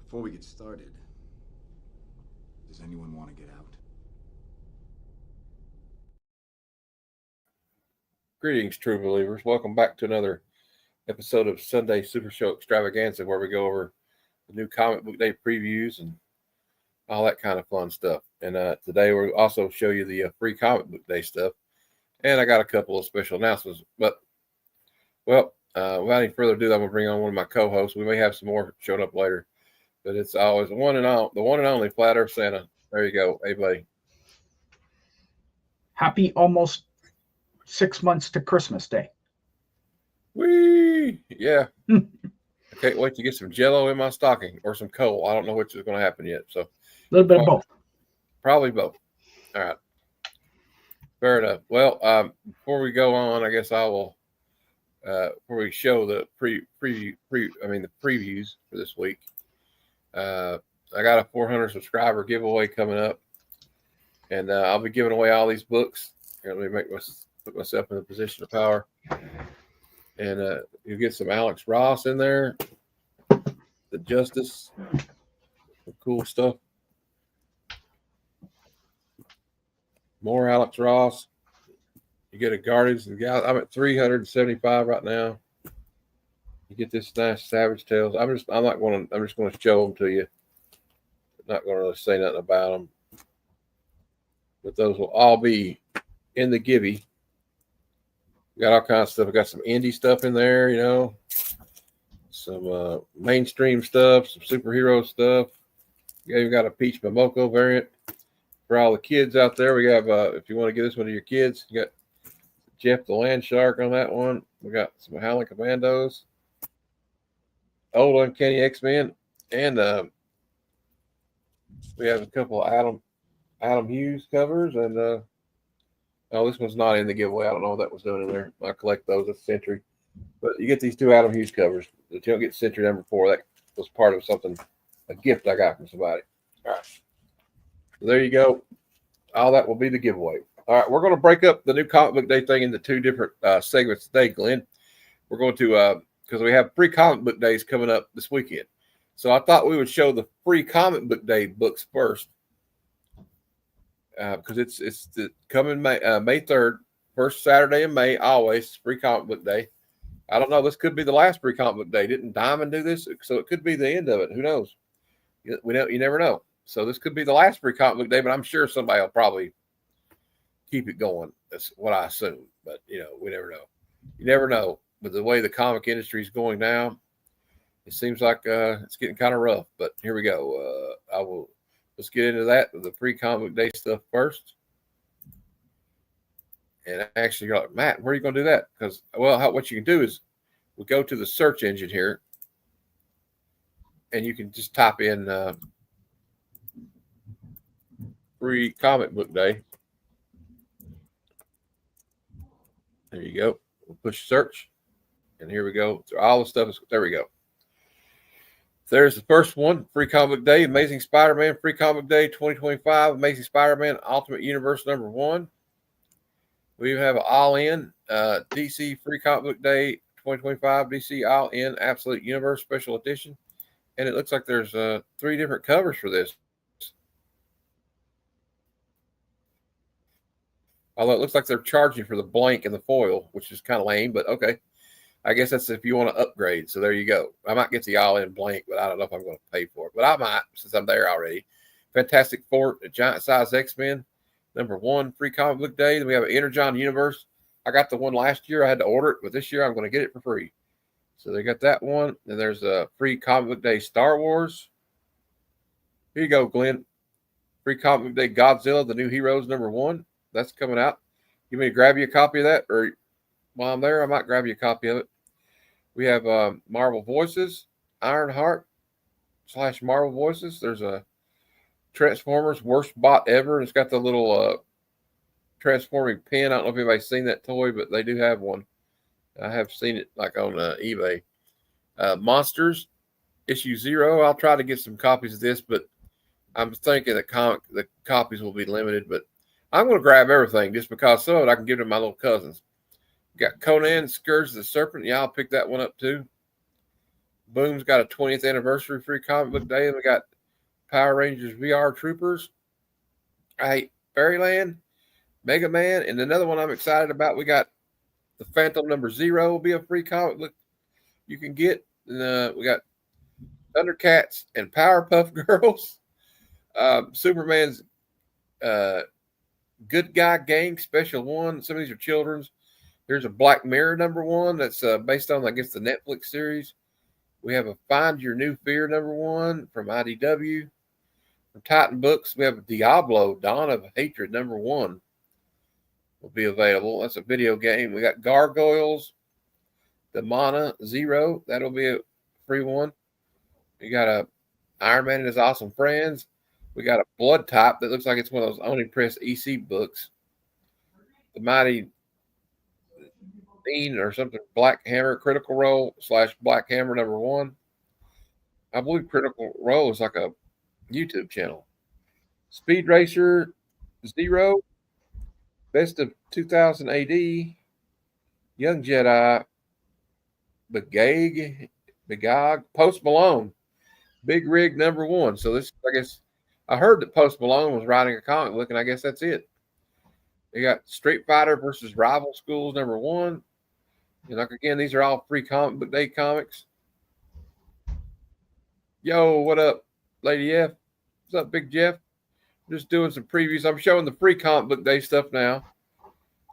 Before we get started, does anyone want to get out? Greetings, true believers. Welcome back to another episode of Sunday Supershow Extravaganza, where we go over the new comic book day previews and all that kind of fun stuff. And today we'll also show you the free comic book day stuff. And I got a couple of special announcements. But, without any further ado, I'm going to bring on one of my co-hosts. We may have some more showing up later. But it's always the one and only Flat Earth Santa. There you go. Hey, buddy. Happy almost 6 months to Christmas Day. Whee! Yeah. I can't wait to get some Jell-O in my stocking or some coal. I don't know which is going to happen yet. So a little bit of both. Probably both. All right. Fair enough. Well, before we go on, I guess I will. Before we show the previews for this week. I got a 400 subscriber giveaway coming up, and I'll be giving away all these books. Let me put myself in a position of power, and you'll get some Alex Ross in there, the Justice, some cool stuff. More Alex Ross. You get a Guardians of the Galaxy. I'm at 375 right now. You get this nice Savage Tales. I'm just going to show them to you. Not going to really say nothing about them. But those will all be in the givey. We got all kinds of stuff. We got some indie stuff in there, some mainstream stuff, some superhero stuff. You got a Peach Momoko variant for all the kids out there. We have, if you want to get this one to your kids, you got Jeff the Land Shark on that one. We got some Howling Commandos, Old Uncanny X-Men, and we have a couple of Adam Hughes covers, and this one's not in the giveaway. I don't know what that was doing in there. I collect those at Century, but you get these two Adam Hughes covers. But you don't get Century number 4. That was part of a gift I got from somebody. All right, so there you go. All that will be the giveaway. All right, we're going to break up the new comic book day thing into two different segments today, Glenn. We're going to because we have free comic book days coming up this weekend. So I thought we would show the free comic book day books first, because it's the coming May 3rd, first Saturday in May, always free comic book day. I don't know. This could be the last free comic book day. Didn't Diamond do this? So it could be the end of it. Who knows? You never know. So this could be the last free comic book day, but I'm sure somebody will probably keep it going. That's what I assume. But, we never know. You never know. But the way the comic industry is going now, it seems like it's getting kind of rough. But here we go. Let's get into that with the free comic day stuff first. And actually, you're like, Matt, where are you going to do that? Because, what you can do is we go to the search engine here, and you can just type in free comic book day. There you go. We'll push search. And here we go. So all the stuff is, there we go. There's the first one, free comic book day, Amazing Spider-Man, free comic book day 2025, Amazing Spider-Man Ultimate Universe number 1. We have All In, DC free comic book day 2025, DC All In Absolute Universe special edition. And it looks like there's 3 different covers for this. Although it looks like they're charging for the blank and the foil, which is kind of lame, but okay. I guess that's if you want to upgrade. So there you go. I might get the all-in blank, but I don't know if I'm going to pay for it. But I might, since I'm there already. Fantastic Four, Giant Size X-Men, number 1, free comic book day. Then we have an Energon Universe. I got the one last year. I had to order it, but this year I'm going to get it for free. So they got that one. Then there's a free comic book day Star Wars. Here you go, Glenn. Free comic book day Godzilla, the New Heroes, number 1. That's coming out. You want me to grab you a copy of that? Or while I'm there, I might grab you a copy of it. We have Marvel Voices, Ironheart / Marvel Voices. There's a Transformers Worst Bot Ever. It's got the little transforming pin. I don't know if anybody's seen that toy, but they do have one. I have seen it like on eBay. Monsters, issue 0. I'll try to get some copies of this, but I'm thinking the copies will be limited. But I'm going to grab everything just because some of it I can give to my little cousins. Got Conan, Scourge the Serpent. Yeah, I'll pick that one up too. Boom's got a 20th anniversary free comic book day, and we got Power Rangers VR Troopers. Fairyland, Mega Man, and another one I'm excited about. We got the Phantom number 0 will be a free comic book you can get. And, we got Thundercats and Powerpuff Girls. Superman's Good Guy Gang Special 1. Some of these are children's. There's a Black Mirror number 1 that's based on, I guess, the Netflix series. We have a Find Your New Fear number 1 from IDW. From Titan Books, we have Diablo Dawn of Hatred number 1 will be available. That's a video game. We got Gargoyles, the Mana 0. That'll be a free one. We got a Iron Man and His Awesome Friends. We got a Blood Type that looks like it's one of those Only Press EC books. The Mighty Dean or something, Black Hammer Critical Role / Black Hammer number 1. I believe Critical Role is like a YouTube channel. Speed Racer 0. Best of 2000 AD. Young Jedi. Begag. Post Malone. Big Rig number 1. So this, I guess, I heard that Post Malone was writing a comic book, and I guess that's it. You got Street Fighter versus Rival Schools number 1. And like again, these are all free comic book day comics. Yo, what up, Lady F? What's up, Big Jeff? Just doing some previews. I'm showing the free comic book day stuff now.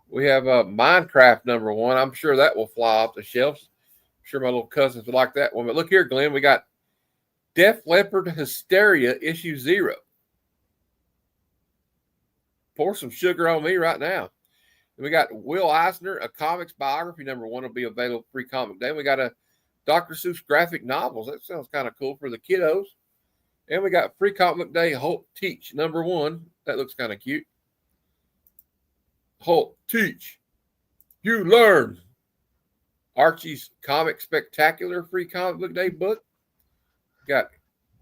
We have Minecraft number 1. I'm sure that will fly off the shelves. I'm sure my little cousins would like that one. But look here, Glenn. We got Def Leppard Hysteria issue 0. Pour some sugar on me right now. And we got Will Eisner, a comics biography number 1 will be available free comic day. We got a Dr. Seuss graphic novels. That sounds kind of cool for the kiddos. And we got free comic day Holt Teach number 1. That looks kind of cute. Holt Teach. You learn. Archie's Comic Spectacular free comic book day book. Got,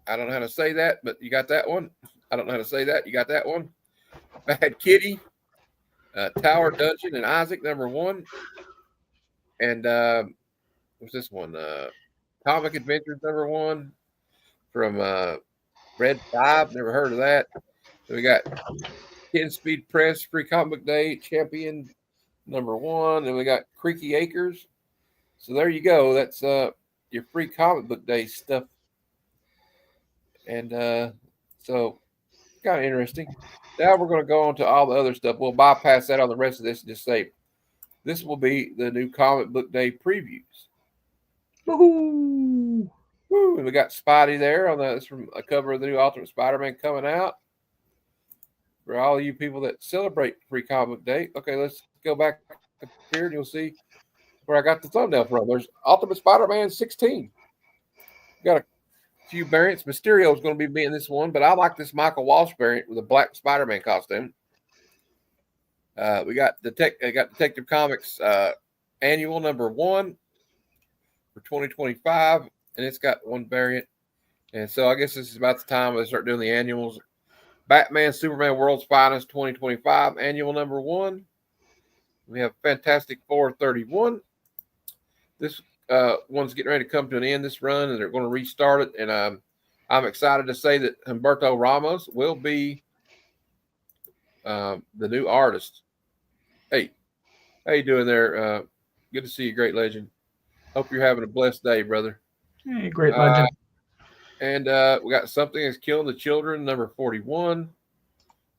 I don't know how to say that, but you got that one. I don't know how to say that. You got that one. Bad Kitty. Tower Dungeon and Isaac number 1. And what's this one? Comic Adventures number 1 from Red 5. Never heard of that. So we got 10 Speed Press free comic book day champion number 1. And we got Creaky Acres. So there you go. That's your free comic book day stuff. And so kind of interesting. Now we're going to go on to all the other stuff. We'll bypass that on the rest of this and just say this will be the new comic book day previews. Woohoo! Woo! And we got Spidey there on that's from a cover of the new Ultimate Spider-Man coming out. For all of you people that celebrate free comic book day. Okay, let's go back up here and you'll see where I got the thumbnail from. There's Ultimate Spider-Man 16. Got a few variants. Mysterio is going to be in this one, but I like this Michael Walsh variant with a black Spider-Man costume. We got Detective Comics annual number 1 for 2025, and it's got one variant. And so I guess this is about the time they start doing the annuals. Batman Superman World's Finest 2025 annual number 1. We have Fantastic Four 31. This one's getting ready to come to an end, this run, and they're going to restart it. And I'm excited to say that Humberto Ramos will be the new artist. Hey, how you doing there? Good to see you, great legend. Hope you're having a blessed day, brother. Hey, great legend. And we got Something Is Killing the Children, number 41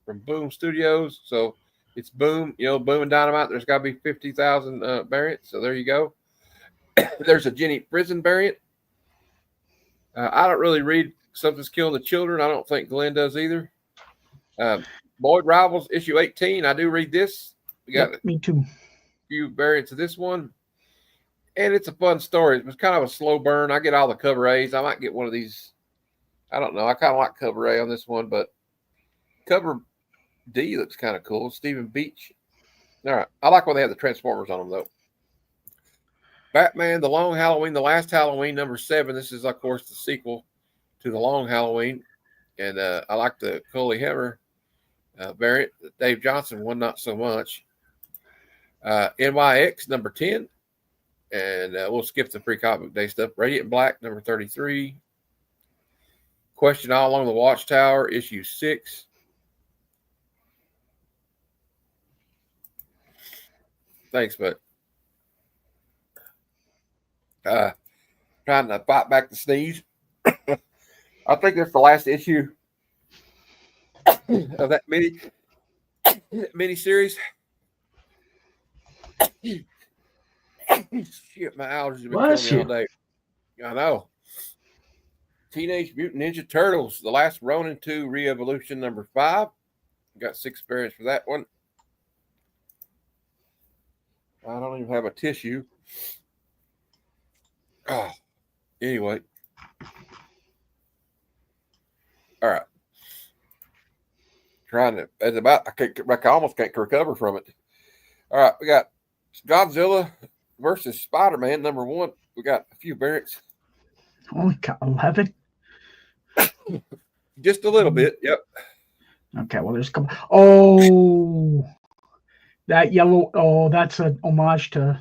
from Boom Studios. So it's Boom, Boom and Dynamite. There's got to be 50,000 variants. So there you go. There's a Jenny Prison variant. I don't really read Something's Killing the Children. I don't think Glenn does either. Boyd Rivals, issue 18. I do read this. We got me too. A few variants of this one. And it's a fun story. It's kind of a slow burn. I get all the cover A's. I might get one of these. I don't know. I kind of like cover A on this one, but cover D looks kind of cool. Stephen Beach. All right. I like when they have the Transformers on them, though. Batman, The Long Halloween, The Last Halloween, number 7. This is, of course, the sequel to The Long Halloween. And I like the Coley Hammer variant. Dave Johnson one, not so much. NYX, number 10. And we'll skip the pre-comic book day stuff. Radiant Black, number 33. Question All Along the Watchtower, issue 6. Thanks, bud. Trying to fight back the sneeze. I think that's the last issue of that mini series. Shit, my allergies have been killing me all day. I know. Teenage Mutant Ninja Turtles, The Last Ronin 2 Re-Evolution, number 5. Got 6 variants for that one. I don't even have a tissue. Oh, anyway. All right. I almost can't recover from it. All right, we got Godzilla versus Spider-Man, number 1. We got a few variants. Only got 11. Just a little bit, yep. Okay, well, there's a couple. Oh, that yellow. Oh, that's an homage to.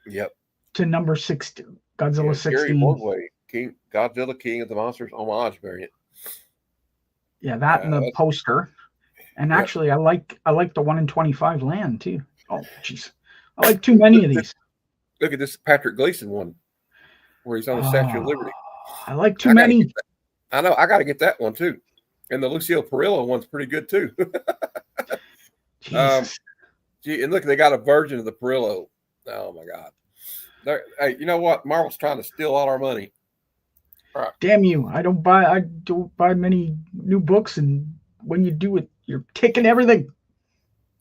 Yep. To number 16, Godzilla 16. Godzilla King of the Monsters homage variant. Yeah, that and the poster. And actually, I like the 1 in 25 land too. Oh, jeez, I like too many of these. Look at this Patrick Gleason one, where he's on the Statue of Liberty. I like too many. I know. I got to get that one too, and the Lucille Perillo one's pretty good too. And look, they got a version of the Perillo. Oh my God! Hey, you know what? Marvel's trying to steal all our money. All right. Damn you! I don't buy many new books, and when you do it, you're taking everything.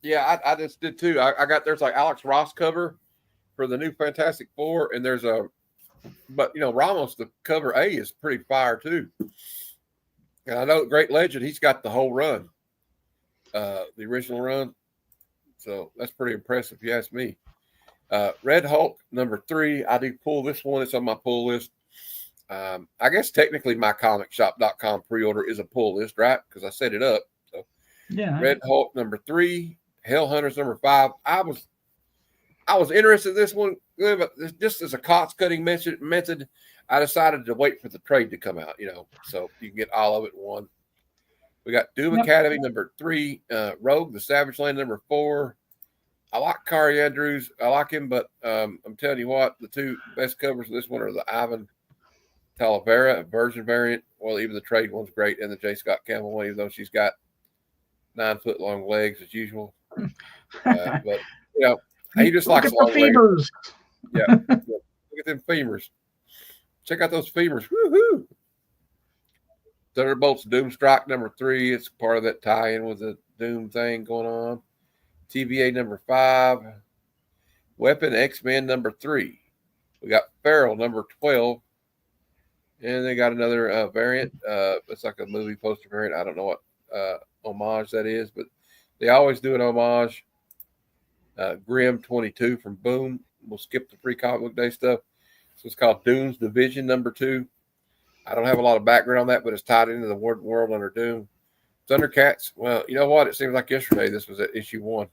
Yeah, I just did too. There's like Alex Ross cover for the new Fantastic Four, and there's but Ramos, the cover A is pretty fire too. And I know Great Legend, he's got the whole run, the original run. So that's pretty impressive, if you ask me. Red Hulk, number 3. I do pull this one. It's on my pull list. I guess technically my comicshop.com pre-order is a pull list, right? Because I set it up. So yeah. Red Hulk, number 3. Hell Hunters, number 5. I was interested in this one, but just as a cost-cutting method, I decided to wait for the trade to come out, so you can get all of it in one. We got Doom Academy, number 3. Rogue, the Savage Land, number 4. I like Kari Andrews. I like him, but I'm telling you what, the 2 best covers of this one are the Ivan Talavera version variant. Well, even the trade one's great, and the J. Scott Campbell one, even though she's got 9-foot-long legs as usual. But, he just likes long legs. Yeah. Look at them femurs. Check out those femurs. Woohoo! Thunderbolts Doomstrike, number 3. It's part of that tie-in with the Doom thing going on. TVA, number 5. Weapon X-Men, number 3. We got Feral, number 12. And they got another variant. It's like a movie poster variant. I don't know what homage that is, but they always do an homage. Grim 22 from Boom. We'll skip the pre-comic book day stuff. So it's called Doom's Division, number 2. I don't have a lot of background on that, but it's tied into the world under Doom. Thundercats. Well, you know what? It seems like yesterday this was at issue 1.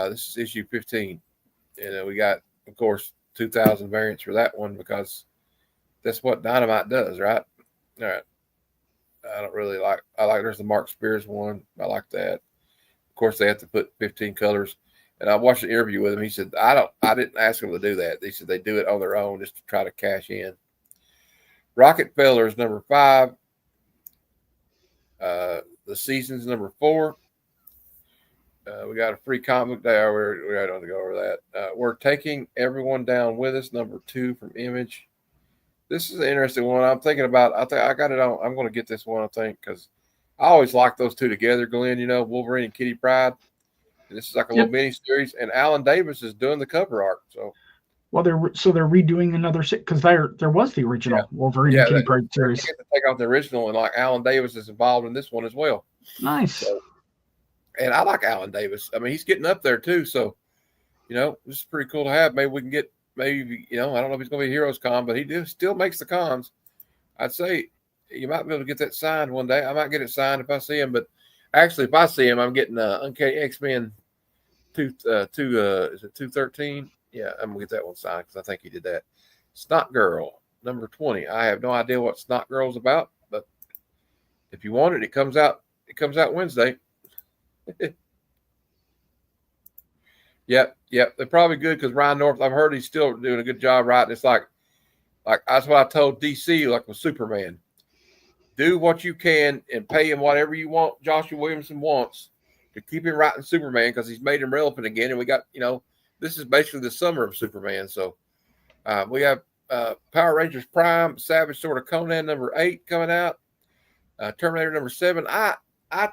This is issue 15. And we got, of course, 2,000 variants for that one because that's what Dynamite does, right? All right. There's the Mark Spears one. I like that. Of course, they have to put 15 colors. And I watched an interview with him. He said, I didn't ask him to do that. They said they do it on their own just to try to cash in. Rocket Fellers, number 5. The Seasons, number 4. We got a free comic day. We don't have to go over that. We're Taking Everyone Down With Us, number 2 from Image. This is an interesting one. I'm thinking about. I think I got it on. I'm going to get this one. I think because I always like those 2 together, Glenn. Wolverine and Kitty Pryde. And this is like a little mini series, and Alan Davis is doing the cover art. So, well, they're redoing another because there was the original Wolverine and Kitty Pryde series. They get to take out the original, and like Alan Davis is involved in this one as well. Nice. So, and I like Alan Davis. I mean, he's getting up there too. So, this is pretty cool to have. Maybe we can get. Maybe I don't know if he's going to be Heroes Con, but he still makes the cons. I'd say you might be able to get that signed one day. I might get it signed if I see him, but actually, if I see him, I'm getting Uncanny X-Men is it 213? Yeah, I'm gonna get that one signed because I think he did that. Snot Girl, number 20. I have no idea what Snot Girl's about, but if you want it, it comes out. It comes out Wednesday. Yep. They're probably good because Ryan North. I've heard he's still doing a good job writing. It's like that's what I told DC, like with Superman. Do what you can and pay him whatever you want. Joshua Williamson wants to keep him writing Superman because he's made him relevant again. And we got, this is basically the summer of Superman. So we have Power Rangers Prime, Savage Sword of Conan number 8 coming out. Terminator number 7. I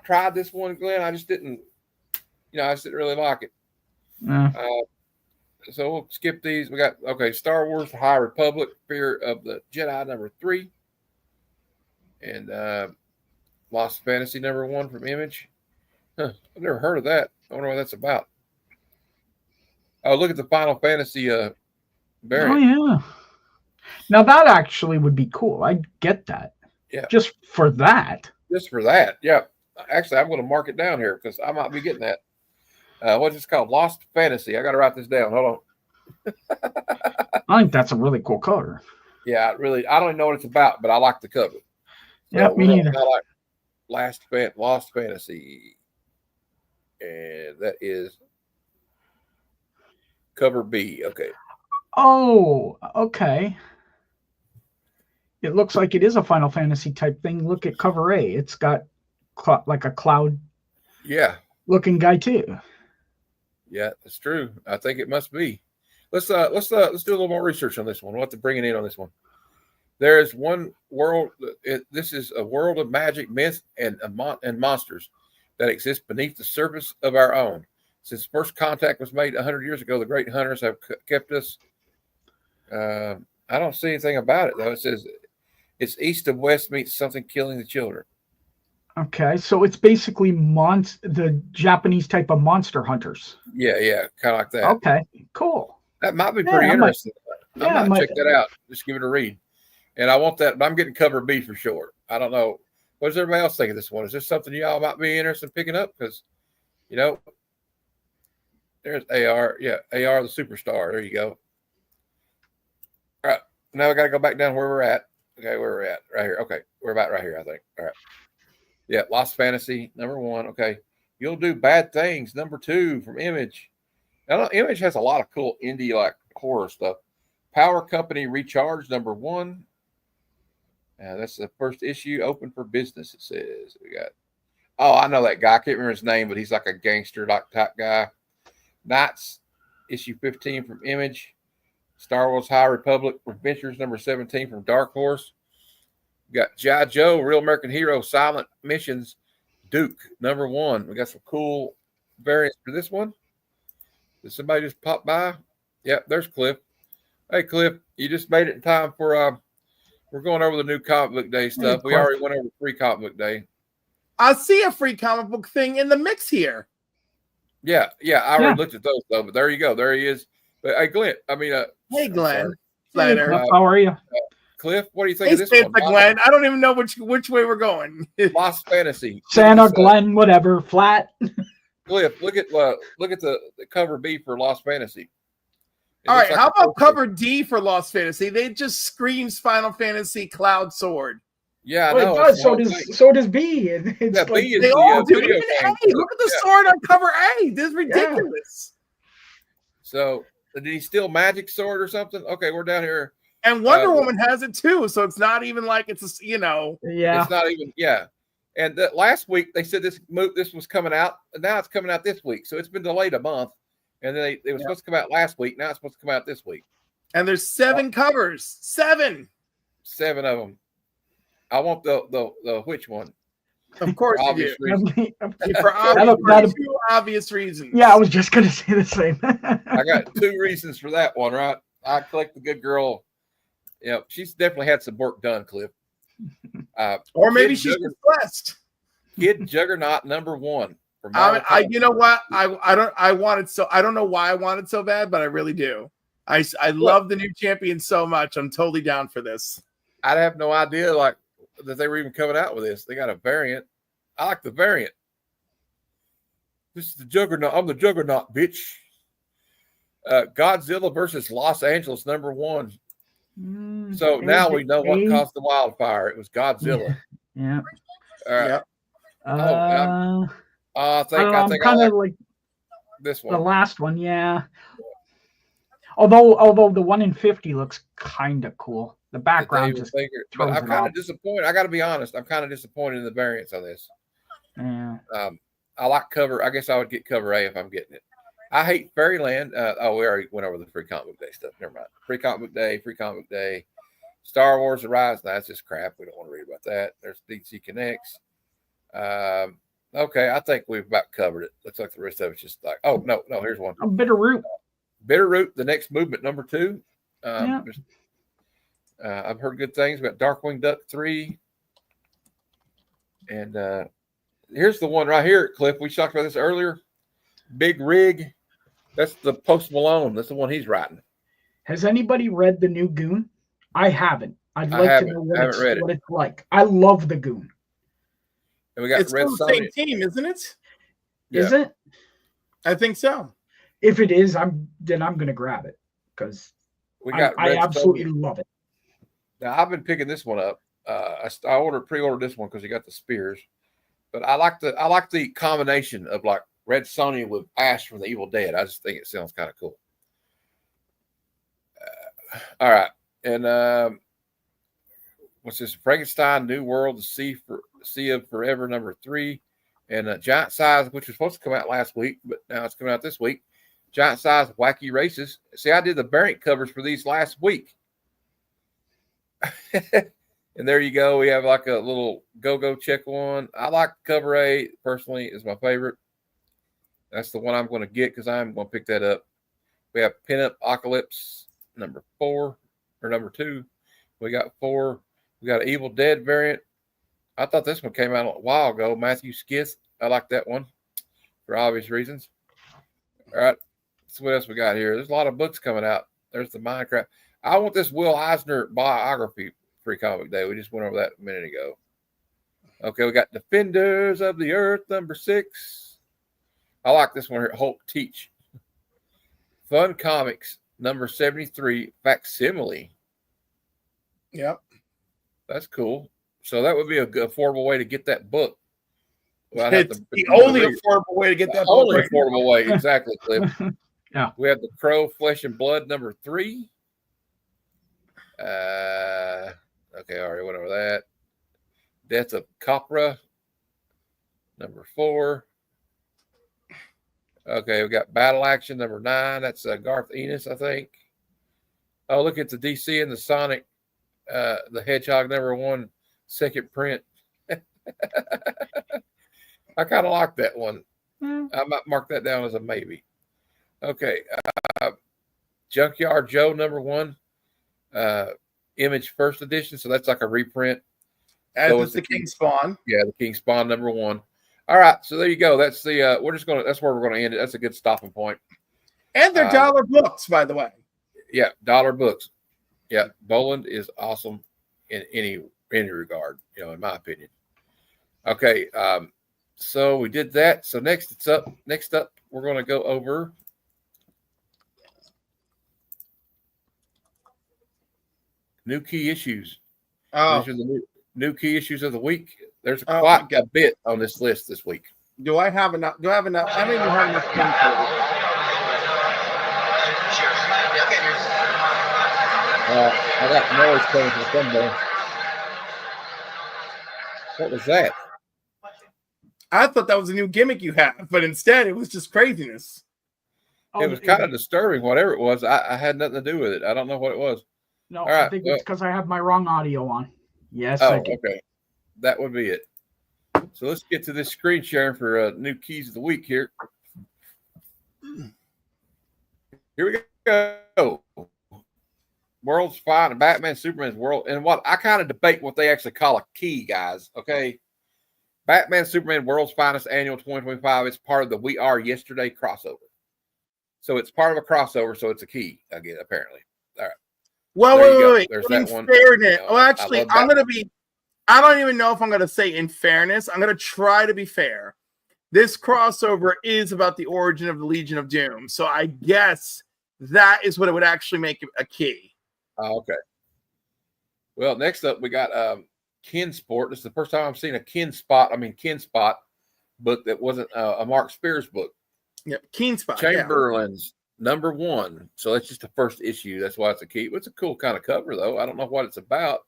tried this one, Glenn. I just didn't really like it. So we'll skip these. We got Star Wars: The High Republic, Fear of the Jedi number 3, and Lost Fantasy number 1 from Image. I've never heard of that. I wonder what that's about. Oh, look at the Final Fantasy variant. Oh yeah. Now that actually would be cool. I'd get that. Yeah. Just for that. Yeah. Actually, I'm going to mark it down here because I might be getting that. What's this called? Lost Fantasy. I got to write this down. Hold on. I think that's a really cool cover. Yeah, I don't even know what it's about, but I like the cover. Yeah, me neither. I like Lost Fantasy. And that is cover B. Okay. Oh, okay. It looks like it is a Final Fantasy type thing. Look at cover A. It's got like a cloud looking guy too. Yeah, that's true. I think it must be. Let's do a little more research on this one. We'll have to bring it in on this one. There is one world. This is a world of magic, myth, and monsters that exist beneath the surface of our own. Since first contact was made 100 years ago, the great hunters have kept us. I don't see anything about it though. It says it's east of west meets something killing the children. Okay, so it's basically the Japanese type of monster hunters. Yeah, kind of like that. Okay, cool. That might be pretty interesting. I might check that out. Just give it a read. And I want that, but I'm getting cover B for sure. I don't know. What does everybody else think of this one? Is this something y'all might be interested in picking up? Because, there's AR. Yeah, AR the Superstar. There you go. All right. Now I got to go back down where we're at. Okay, where we're at. Right here. Okay, we're about right here, I think. All right. Yeah, Lost Fantasy, number 1. Okay. You'll Do Bad Things, number 2 from Image. Now, Image has a lot of cool indie like horror stuff. Power Company Recharge, number 1. That's the first issue, open for business, it says. We got, I know that guy. I can't remember his name, but he's like a gangster type guy. Knights, issue 15 from Image. Star Wars High Republic Adventures, number 17 from Dark Horse. We got G.I. Joe, Real American Hero, Silent Missions, Duke, number 1. We got some cool variants for this one. Did somebody just pop by? Yep, there's Cliff. Hey, Cliff, you just made it in time for we're going over the new comic book day stuff. We already went over free comic book day. I see a free comic book thing in the mix here. Yeah. I already looked at those though, but there you go. There he is. But hey, Glenn. Hey, Glenn. Hey, Cliff, how are you? Cliff, what do you think of this one? Glenn. I don't even know which way we're going. Lost Fantasy. Santa, Glenn, whatever, flat. Cliff, look at the cover B for Lost Fantasy. All right, how about cover D for Lost Fantasy? They just screams Final Fantasy Cloud Sword. Yeah, I know. It does. So does B. It's like, B is they all do. Even A. Look at the sword on cover A. This is ridiculous. So did he steal Magic Sword or something? Okay, we're down here. And Wonder Woman has it too, so it's not even like it's a, It's not even And last week they said this was coming out, and now it's coming out this week. So it's been delayed a month. And then it was supposed to come out last week. Now it's supposed to come out this week. And there's 7 covers. 7 of them. I want the which one? Of course obvious you do. For two obvious reasons. Yeah, I was just going to say the same. I got 2 reasons for that one, right? I collect the good girl. She's definitely had some work done, Cliff. Or maybe she's just blessed. Kid Juggernaut number 1. You know what? I don't know why I want it so bad, but I really do. I love the new champion so much. I'm totally down for this. I'd have no idea that they were even coming out with this. They got a variant. I like the variant. This is the Juggernaut. I'm the Juggernaut, bitch. Godzilla versus Los Angeles #1. So Is now we it know what A? caused the wildfire. It was Godzilla. Yeah. All right. Yep. I think I'm I kind of like like this the one. last one, yeah. Although the 1 in 50 looks kind of cool. The background just but I'm throws it kind off. of disappointed. I got to be honest. I'm kind of disappointed in the variants on this. Yeah. I like cover. I guess I would get cover A if I'm getting it. I hate Fairyland. We already went over the free comic book day stuff. Never mind. Free comic book day. Star Wars: The Rise. No, that's just crap. We don't want to read about that. There's DC Connects. Okay, I think we've about covered it. Looks like the rest of it's just like, oh no, here's one. Bitterroot. Bitterroot, the next movement, #2. Yeah. I've heard good things about Darkwing Duck 3. And here's the one right here, Cliff. We talked about this earlier. Big Rig. That's the Post Malone. That's the one he's writing. Has anybody read the new Goon? I haven't. I'd like to know what it's like. I love the Goon. And we got it's Red still the same team, isn't it? Yeah. Is it? I think so. If it is, I'm going to grab it because I absolutely love it. Now I've been picking this one up. I pre-ordered this one because you got the spears, but I like the combination of like Red Sonja with Ash from the Evil Dead. I just think it sounds kind of cool. All right, and what's this? Frankenstein, New World, the Sea of Forever, #3, and Giant Size, which was supposed to come out last week, but now it's coming out this week. Giant Size Wacky Races. See, I did the variant covers for these last week. And there you go. We have like a little go check one. I like cover A personally, is my favorite. That's the one I'm going to get because I'm going to pick that up. We have Pinup Apocalypse #4 or #2. We got 4. We got an Evil Dead variant. I thought this one came out a while ago. Matthew Skith. I like that one for obvious reasons. All right. So what else we got here? There's a lot of books coming out. There's the Minecraft. I want this Will Eisner biography free comic day. We just went over that a minute ago. Okay, we got Defenders of the Earth #6. I like this one here. Hulk Teach. Fun Comics #73 Facsimile. Yep. That's cool. So that would be a good affordable way to get that book. Well, it's the only affordable way to get that book. Only affordable way, exactly, Cliff. Yeah. We have The Crow, Flesh and Blood #3. Okay, I already went over that. Death of Capra #4. Okay, we got Battle Action #9. That's Garth Ennis, I think. Oh, look at the DC and the Sonic, the Hedgehog #1 second print. I kind of like that one. I might mark that down as a maybe. Okay, Junkyard Joe #1, Image first edition. So that's like a reprint. As so is the King Spawn. Yeah, the King Spawn #1. All right, so there you go. That's the that's where we're gonna end it. That's a good stopping point. And they're dollar books, by the way. Yeah, dollar books. Yeah, Boland is awesome in any regard, in my opinion. Okay, so we did that. So next up, we're gonna go over new key issues. Oh. These are the new key issues of the week. There's quite a bit on this list this week. Do I have enough? I don't even have enough things for it. I got noise coming from somewhere. What was that? I thought that was a new gimmick you have, but instead it was just craziness. It was kind of disturbing, whatever it was. I had nothing to do with it. I don't know what it was. No, all right, I think it's because I have my wrong audio on. Yes, I do. Okay. That would be it. So let's get to this screen sharing for new keys of the week here. Here we go. World's Finest, Batman, Superman's World. And what I kind of debate what they actually call a key, guys. Okay. Batman, Superman, World's Finest Annual 2025. It's part of the We Are Yesterday crossover. So it's part of a crossover, so it's a key again, apparently. All right. Well, wait. There's that one. Fairness. Well, actually, I'm going to be, I don't even know if I'm going to say in fairness. I'm going to try to be fair. This crossover is about the origin of the Legion of Doom. So I guess that is what it would actually make a key. Oh, okay. Well, next up we got Ken Sport. This is the first time I've seen a Ken Spot book that wasn't a Mark Spears book. Yep, Keen Spot. Chamberlain's #1. So that's just the first issue. That's why it's a key. It's a cool kind of cover, though. I don't know what it's about,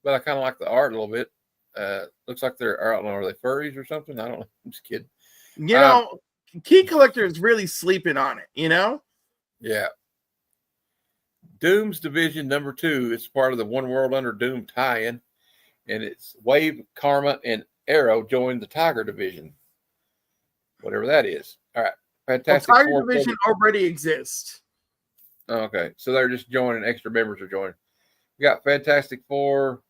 but I kind of like the art a little bit. Looks like they're, I don't know, are they furries or something? I don't know. I'm just kidding. You know, Key Collector is really sleeping on it, you know? Yeah. Doom's Division #2. It's part of the One World Under Doom tie-in, and it's Wave, Karma, and Arrow joined the Tiger Division. Whatever that is. All right. Fantastic. Well, Tiger Division already exists. Okay. So they're just joining, extra members are joining. We got Fantastic Four.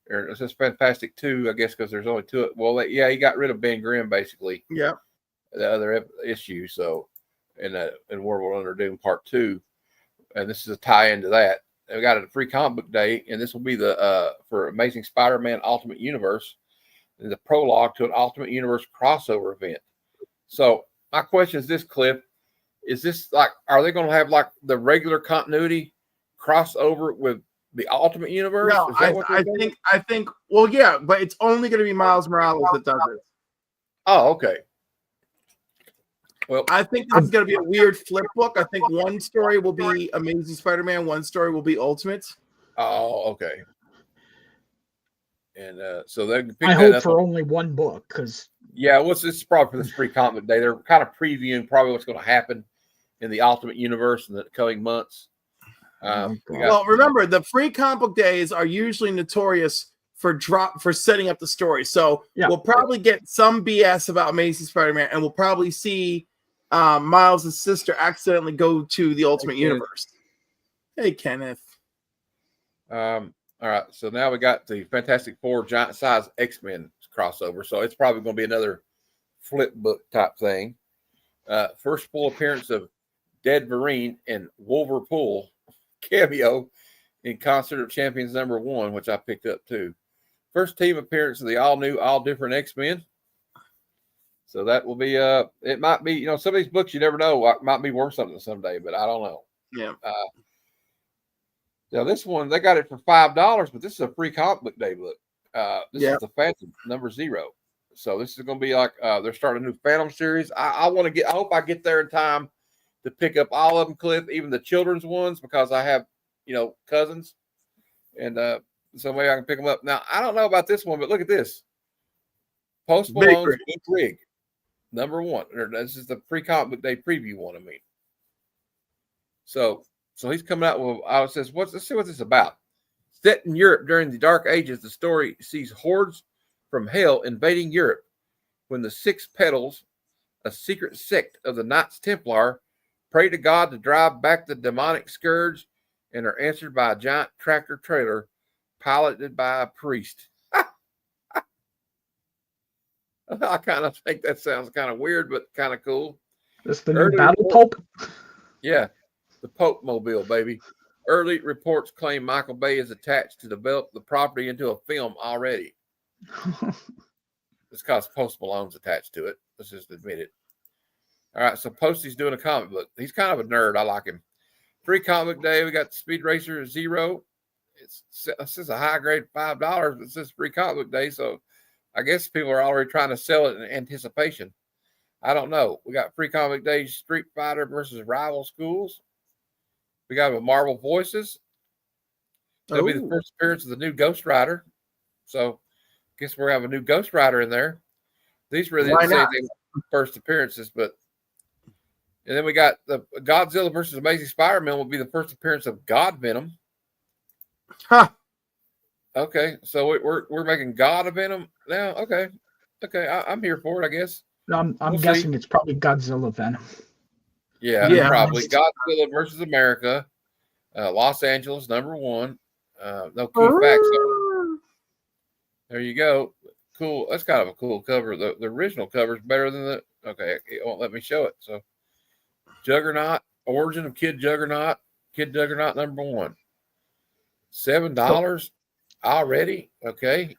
Or it says Fantastic 2, I guess, because there's only 2. Well, yeah, he got rid of Ben Grimm, basically. Yeah. The other issue. So, in World War Under Doom Part 2. And this is a tie into that. And we got a free comic book day, and this will be the for Amazing Spider-Man Ultimate Universe, and the prologue to an Ultimate Universe crossover event. So, my question is this, Cliff. Is this like, are they going to have like the regular continuity crossover with the Ultimate Universe? No, I think, well, yeah, but it's only going to be Miles Morales that does it. Oh, okay. Well, I think this is going to be a weird flip book. I think one story will be Amazing Spider-Man, one story will be Ultimate. Oh, okay. And so they can pick I that hope up for only one book, because yeah, well, it's probably for this free comic day. They're kind of previewing probably what's going to happen in the Ultimate Universe in the coming months. Well, remember, the free comic book days are usually notorious for setting up the story. So we'll probably get some BS about Amazing Spider-Man, and we'll probably see Miles' sister accidentally go to the Ultimate Universe. Hey, Kenneth. All right, so now we got the Fantastic Four giant size X-Men crossover. So it's probably going to be another flip book type thing. First full appearance of Dead Vereen and Wolverpool cameo in Concert of Champions #1, which I picked up too. First team appearance of the all new, all different X-Men. So that will be it might be, some of these books you never know might be worth something someday, but I don't know. Yeah. Now this one, they got it for $5, but this is a free comic book day book. This is the Phantom #0. So this is going to be like they're starting a new Phantom series. I hope I get there in time to pick up all of them, Cliff, even the children's ones, because I have, cousins, and so maybe I can pick them up. Now I don't know about this one, but look at this. Post Malone's Big Rig #1. This is the free comic book day preview one. I mean, so he's coming out with. I says, let's see what this is about. Set in Europe during the Dark Ages, the story sees hordes from hell invading Europe when the Six Petals, a secret sect of the Knights Templar, pray to God to drive back the demonic scourge, and are answered by a giant tractor trailer piloted by a priest. I kind of think that sounds kind of weird, but kind of cool. That's the new Battle Pope? Yeah, the Pope Mobile, baby. Early reports claim Michael Bay is attached to develop the property into a film already. It's because Post Malone's attached to it. Let's just admit it. All right, so Posty's doing a comic book. He's kind of a nerd. I like him. Free comic day. We got Speed Racer Zero. It's just a high grade $5, but it's just free comic book day. So I guess people are already trying to sell it in anticipation. I don't know. We got free comic day Street Fighter versus Rival Schools. We got a Marvel Voices. That'll be the first appearance of the new Ghost Rider. So I guess we're having a new Ghost Rider in there. These really didn't say they were first appearances, but and then we got the Godzilla versus Amazing Spider-Man will be the first appearance of God Venom. Huh. Okay, so we're making God a Venom now. Okay, I'm here for it. I guess. I'm guessing it's probably Godzilla Venom. Yeah, probably Godzilla versus America, Los Angeles #1. No key facts. There you go. Cool. That's kind of a cool cover. The original cover is better than the. Okay, it won't let me show it. So, Juggernaut, Origin of Kid Juggernaut #1. $7 already. Okay.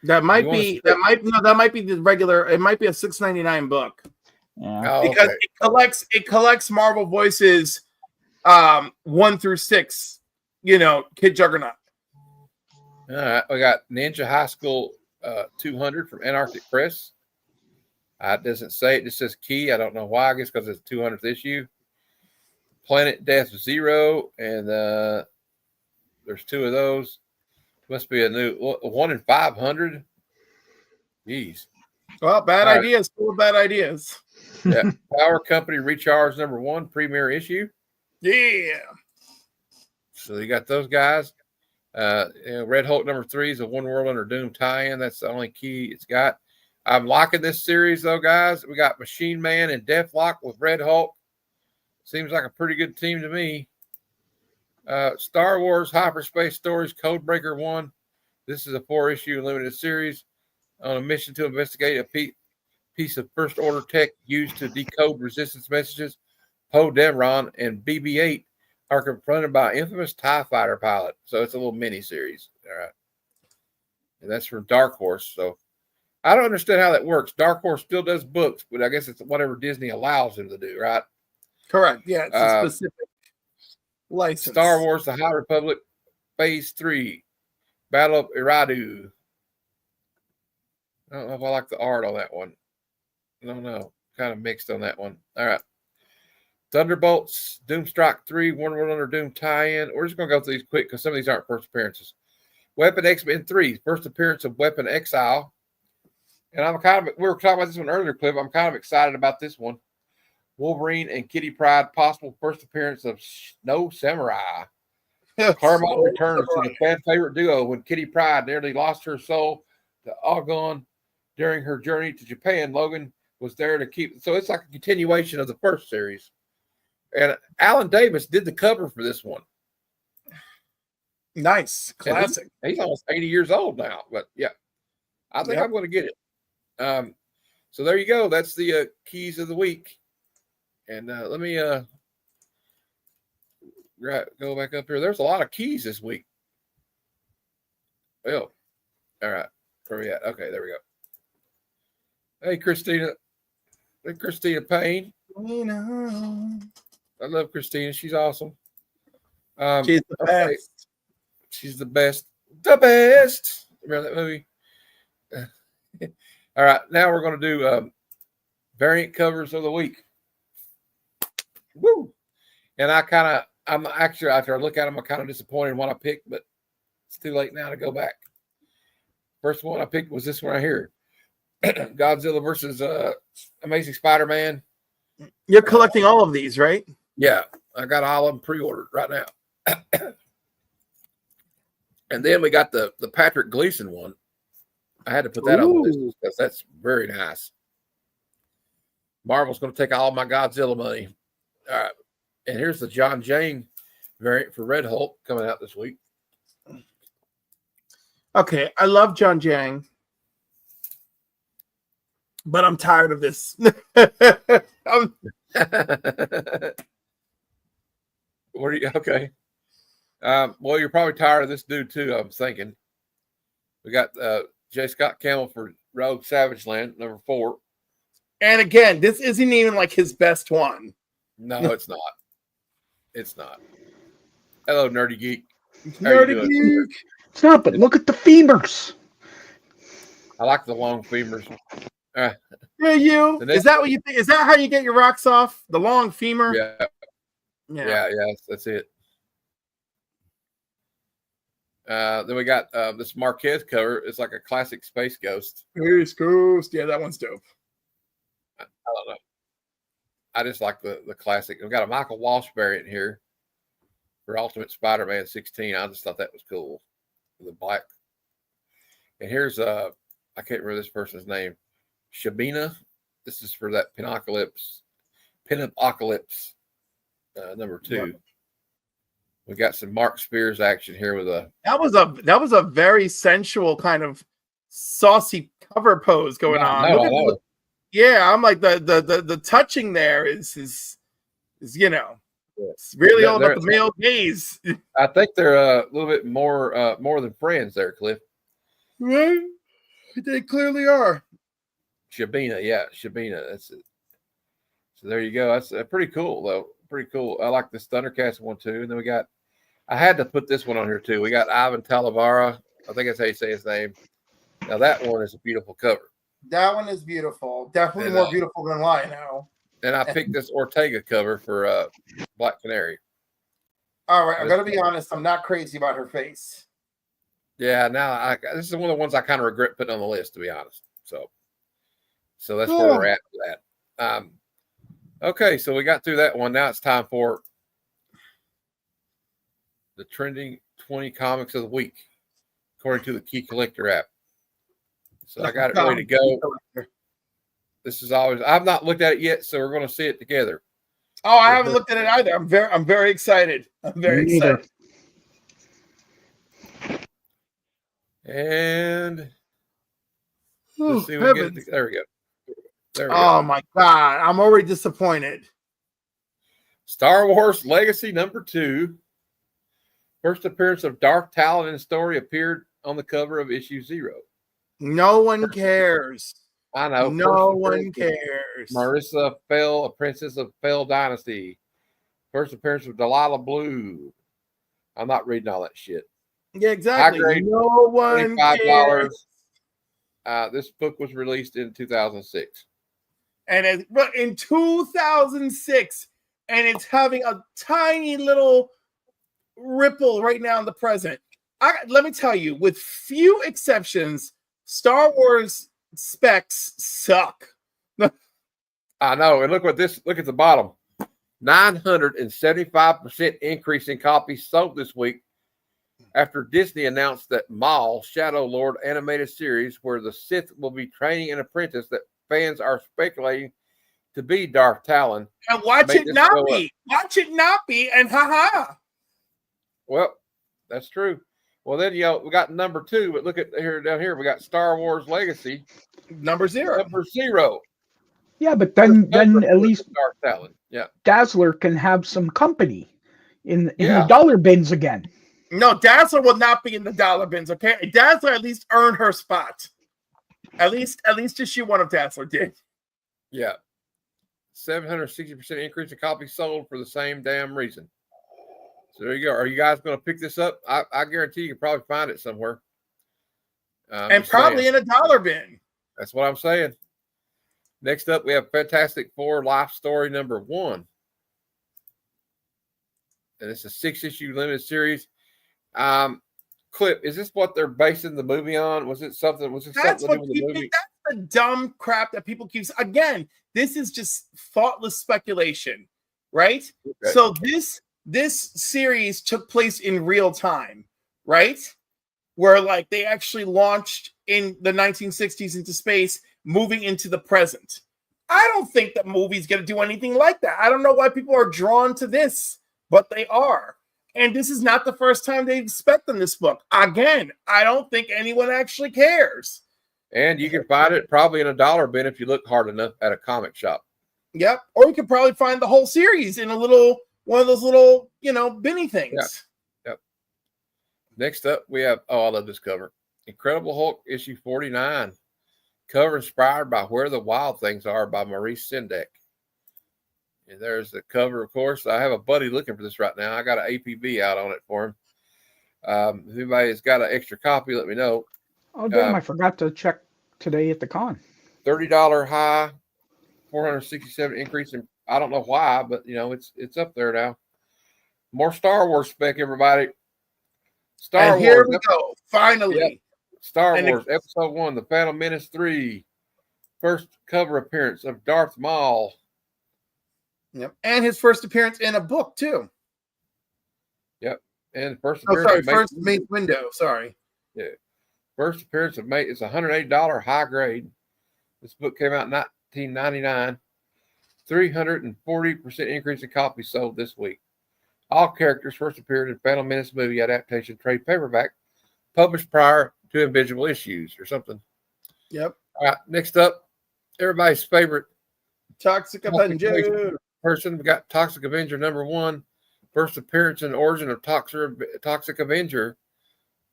That might be the regular. It might be a $6.99 book. Yeah. Because it collects Marvel Voices 1 through 6, Kid Juggernaut. All right, we got Ninja High School 200 from Antarctic Press. It doesn't say, it just says key. I don't know why. I guess because it's 200th issue. Planet Death 0, and there's 2 of those. Must be a new 1 in 500. Jeez. Well, bad ideas. Full of bad ideas. Yeah. Power Company Recharge #1 premiere issue. Yeah. So you got those guys. Red Hulk #3 is a One World Under Doom tie-in. That's the only key it's got. I'm liking this series though, guys. We got Machine Man and Deathlock with Red Hulk. Seems like a pretty good team to me. Star Wars Hyperspace Stories Codebreaker 1. This is a 4-issue limited series on a mission to investigate a piece of First Order tech used to decode resistance messages. Poe Dameron and BB-8 are confronted by an infamous TIE fighter pilot. So it's a little mini series. All right. And that's from Dark Horse. So I don't understand how that works. Dark Horse still does books, but I guess it's whatever Disney allows them to do, right? Correct. Yeah, it's a specific license. Star Wars The High Republic Phase 3 Battle of Eriadu. I don't know if I like the art on that one. I don't know. Kind of mixed on that one. All right. Thunderbolts, Doomstrike 3, One World Under Doom tie-in. We're just going to go through these quick because some of these aren't first appearances. Weapon X-Men 3, first appearance of Weapon Exile. And we were talking about this one earlier, Cliff. I'm kind of excited about this one. Wolverine and Kitty Pryde, possible first appearance of Snow Samurai. Claremont returns to the fan favorite duo when Kitty Pryde nearly lost her soul to Ogon during her journey to Japan. Logan was there to keep. So it's like a continuation of the first series. And Alan Davis did the cover for this one. Nice. Classic. He's almost 80 years old now. But yeah, I think I'm going to get it. So there you go. That's the keys of the week. And let me go back up here. There's a lot of keys this week. Well, all right. Where are we at? Okay, there we go. Hey, Christina. Hey, Christina Payne. I love Christina. She's awesome. She's the best. She's the best. The best. Remember that movie? All right. Now we're going to do variant covers of the week. Woo! And I'm actually, after I look at them, I'm kind of disappointed in what I picked, but it's too late now to go back. First one I picked was this one right here. Godzilla versus Amazing Spider-Man. You're collecting all of these, right? Yeah, I got all of them pre-ordered right now. And then we got the Patrick Gleason one. I had to put that on the list because that's very nice. Marvel's going to take all my Godzilla money. All right. And here's the John Jane variant for Red Hulk coming out this week. Okay, I love John Jang, but I'm tired of this. Okay. Well, you're probably tired of this dude too, I'm thinking. We got J. Scott Campbell for Rogue Savage Land, #4. And again, this isn't even like his best one. No, it's not. It's not. Hello, Nerdy Geek. Nerdy Geek. It's not, but look at the femurs. I like the long femurs. Hey, you. Is that what you think? Is that how you get your rocks off? The long femur? Yeah, that's it. Then we got this Marquez cover. It's like a classic Space Ghost. Space Ghost. Yeah, that one's dope. I don't know. I just like the classic. We've got a Michael Walsh variant here for Ultimate Spider-Man 16. I just thought that was cool. The black. And here's I can't remember this person's name. Shabina. This is for that Pinocalypse #2. Yep. We got some Mark Spears action here with that was a very sensual kind of saucy cover pose going on. Yeah, I'm like the touching there is it's really all about the male gaze. I think they're a little bit more than friends there, Cliff. Right? They clearly are. Shabina, Shabina. That's it. So there you go. That's pretty cool, though. Pretty cool. I like this Thundercats one, too. And then I had to put this one on here, too. We got Ivan Talavera. I think that's how you say his name. Now, that one is a beautiful cover. That one is beautiful. Definitely more beautiful than Lion-O. And I picked this Ortega cover for Black Canary. All right. I got to be honest. I'm not crazy about her face. Yeah. Now, this is one of the ones I kind of regret putting on the list, to be honest. So that's where we're at for that. Okay. So we got through that one. Now it's time for the trending 20 comics of the week, according to the Key Collector app. So I got it ready to go. This is always, I've not looked at it yet, so we're going to see it together. Oh, I haven't looked at it either. I'm very excited. I'm very excited. And let's see. There we go. There we go. Oh my God. I'm already disappointed. Star Wars Legacy #2. First appearance of Darth Talon in the story appeared on the cover of issue 0. No one cares. I know. No one cares. Marissa Fell, a princess of Fell Dynasty. First appearance of Delilah Blue. I'm not reading all that shit. Yeah, exactly. No one cares. This book was released in 2006. And in 2006, and it's having a tiny little ripple right now in the present. Let me tell you, with few exceptions, Star Wars specs suck. I know. And look at the bottom. 975% increase in copies sold this week after Disney announced that Maul, Shadow Lord animated series, where the Sith will be training an apprentice that fans are speculating to be Darth Talon. And watch it not be. Watch it not be, and haha. Well, that's true. Well, then, we got #2, but look at down here, we got Star Wars Legacy. #0. Yeah, but then at least Darth Talon. Yeah. Dazzler can have some company in the dollar bins again. No, Dazzler will not be in the dollar bins, okay? Dazzler at least earned her spot. At least issue 1 of Dazzler did. Yeah. 760% increase in copies sold for the same damn reason. So there you go. Are you guys going to pick this up? I guarantee you can probably find it somewhere. And probably in a dollar bin. That's what I'm saying. Next up, we have Fantastic Four Life Story #1. And it's a 6-issue limited series. Clip, is this what they're basing the movie on? Was it something to do with the movie? That's the dumb crap that people keep. Again, this is just thoughtless speculation, right? Okay. So this series took place in real time, right? Where like they actually launched in the 1960s into space, moving into the present. I don't think that movie's going to do anything like that. I don't know why people are drawn to this, but they are. And this is not the first time they expect in this book. Again, I don't think anyone actually cares. And you can find it probably in a dollar bin if you look hard enough at a comic shop. Yep. Or you could probably find the whole series in one of those little, binny things. Yep. Next up, we have, I love this cover. Incredible Hulk issue 49. Cover inspired by Where the Wild Things Are by Maurice Sendak. And there's the cover, of course. I have a buddy looking for this right now. I got an APB out on it for him. If anybody's got an extra copy, let me know. Oh, damn, I forgot to check today at the con. $30 high, 467 increase in, I don't know why, but, it's up there now. More Star Wars spec, everybody. Star Wars. Here we go, finally. Yep. Star Wars, Episode 1, The Phantom Menace 3. First cover appearance of Darth Maul. Yep. And his first appearance in a book, too. Yep. And first appearance first Mace Window. Sorry. Yeah. First appearance of Mace. It's $108 high grade. This book came out in 1999. 340% increase in copies sold this week. All characters first appeared in Phantom Menace movie adaptation trade paperback, published prior to Invisible Issues or something. Yep. All right. Next up, everybody's favorite Toxic Avenger. We got Toxic Avenger #1. First appearance and origin of Toxic Avenger.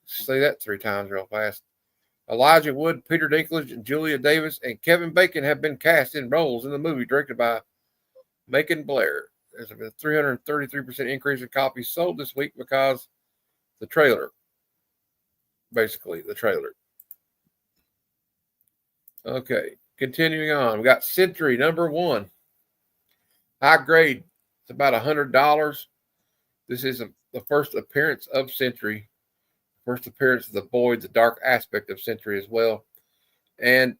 Say that 3 times real fast. Elijah Wood, Peter Dinklage, and Julia Davis, and Kevin Bacon have been cast in roles in the movie directed by Macon Blair. There's been a 333% increase in copies sold this week because the trailer. Basically, the trailer. Okay, continuing on. We got Century #1. High grade. It's about $100. This is the first appearance of Century. First appearance of the Boyd, the dark aspect of Century as well. And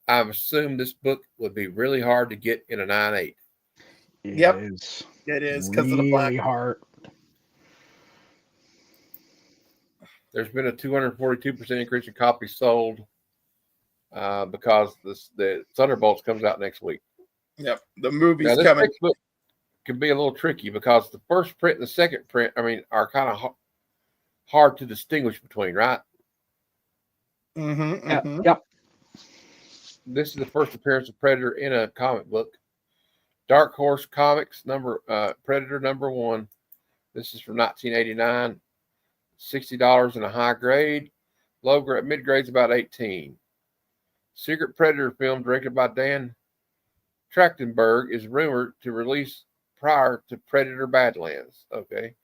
I've assumed this book would be really hard to get in a 9.8. Yep. It is because of the black. hard. There's been a 242% increase in copies sold because the Thunderbolts comes out next week. Yep, the movie's now, coming. This book can be a little tricky because the first print and the second print, are kind of hard to distinguish between, right? Yep. This is the first appearance of Predator in a comic book. Dark Horse Comics Predator #1. This is from 1989. $60 in a high grade. Low grade, mid grade's about $18. Secret Predator film directed by Dan Trachtenberg is rumored to release prior to Predator Badlands. Okay.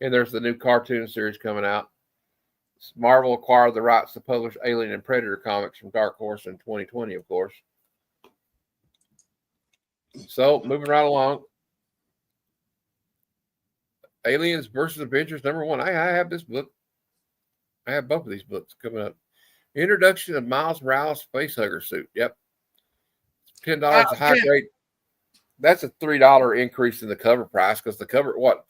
And there's the new cartoon series coming out. Marvel acquired the rights to publish Alien and Predator comics from Dark Horse in 2020, of course. So, moving right along. Aliens versus Avengers #1. I have this book. I have both of these books coming up. Introduction of Miles Morales Facehugger suit. Yep. $10 a high grade. That's a $3 increase in the cover price because the cover, what?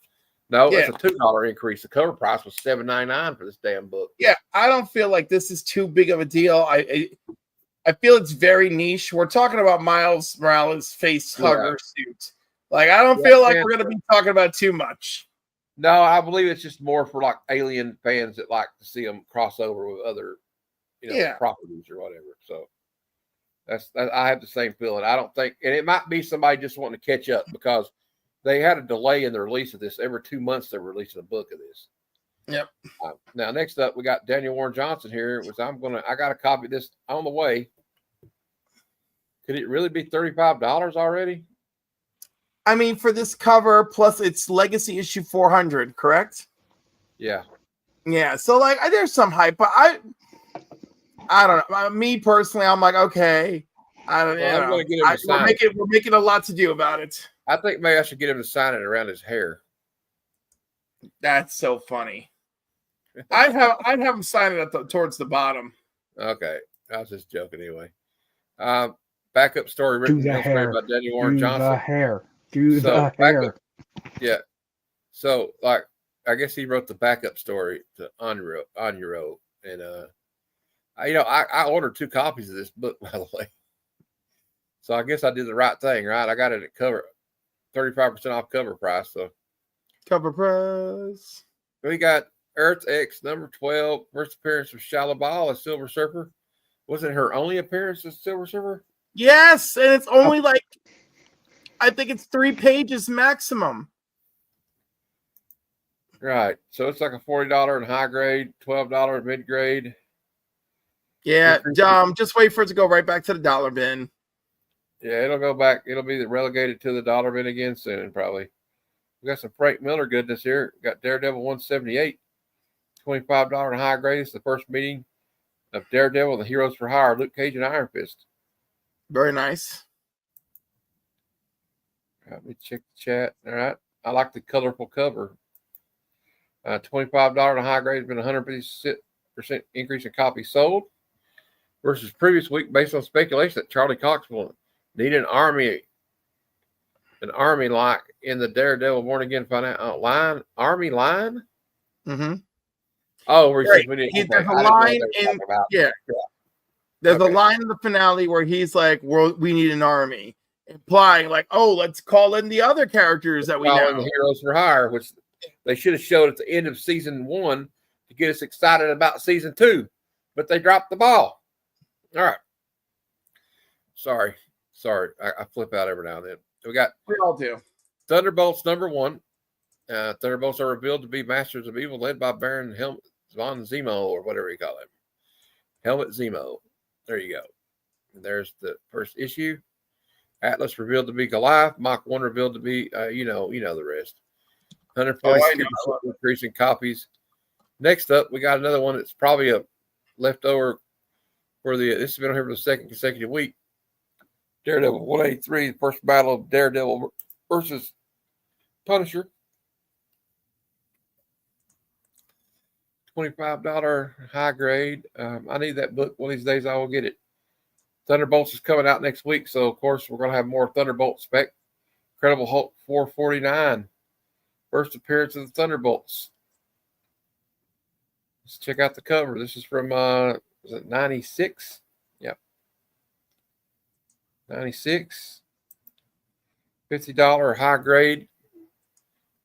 No, it's a $2 increase. The cover price was $7.99 for this damn book. Yeah, I don't feel like this is too big of a deal. I feel it's very niche. We're talking about Miles Morales Facehugger suit. Like, I don't feel like we're going to be talking about too much. No, I believe it's just more for like Alien fans that like to see them cross over with other, properties or whatever. So I have the same feeling. I don't think, and it might be somebody just wanting to catch up because they had a delay in the release of this. Every 2 months they're releasing a book of this. Yep. Now next up we got Daniel Warren Johnson here. I got a copy of this on the way. Could it really be $35 already? I mean, for this cover plus it's Legacy issue 400, correct? Yeah. Yeah. So like, there's some hype, but I don't know. Me personally, I'm like, okay. I don't know. I'm gonna get him to sign it. We're making a lot to do about it. I think maybe I should get him to sign it around his hair. That's so funny. I'd have him sign it towards the bottom. Okay. I was just joking anyway. Backup story written by Daniel Warren Johnson. The hair. The hair. Yeah. So, like, I guess he wrote the backup story to Onuro. And, I ordered 2 copies of this book, by the way. So I guess I did the right thing, right? I got it at cover 35% off cover price. So cover price. We got Earth X #12, first appearance of Shia LaBeouf as Silver Surfer. Wasn't her only appearance as Silver Surfer? Yes, and it's only like, I think it's 3 pages maximum. Right. So it's like a $40 in high grade, $12 mid grade. Yeah, just wait for it to go right back to the dollar bin. Yeah, it'll go back. It'll be relegated to the dollar bin again soon, probably. We got some Frank Miller goodness here. We got Daredevil 178, $25 in high grade. It's the first meeting of Daredevil and the Heroes for Hire, Luke Cage and Iron Fist. Very nice. Let me check the chat. All right. I like the colorful cover. $25 in high grade has been 150% increase in copies sold versus previous week based on speculation that Charlie Cox will need an army like in the Daredevil Born Again line. Army line? Mm-hmm. Oh, where there's a line in There's a line in the finale where he's like, we need an army. Implying like, oh, let's call in the other characters that we know. The Heroes for Hire, which they should have showed at the end of season 1 to get us excited about season 2, but they dropped the ball. All right. Sorry. I flip out every now and then. We all do. Thunderbolts #1. Thunderbolts are revealed to be masters of evil, led by Baron Helmut von Zemo, or whatever you call him. Helmut Zemo. There you go. And there's the first issue. Atlas revealed to be Goliath. Mach 1 revealed to be, you know the rest. 140 increase in copies. Next up, we got another one that's probably a leftover for this has been on here for the second consecutive week. Daredevil 183, the first battle of Daredevil versus Punisher. $25 high grade. I need that book. One of these days I will get it. Thunderbolts is coming out next week, so of course we're going to have more Thunderbolt spec. Incredible Hulk 449. First appearance of the Thunderbolts. Let's check out the cover. This is from was it 96? Yep. 96. $50 high grade.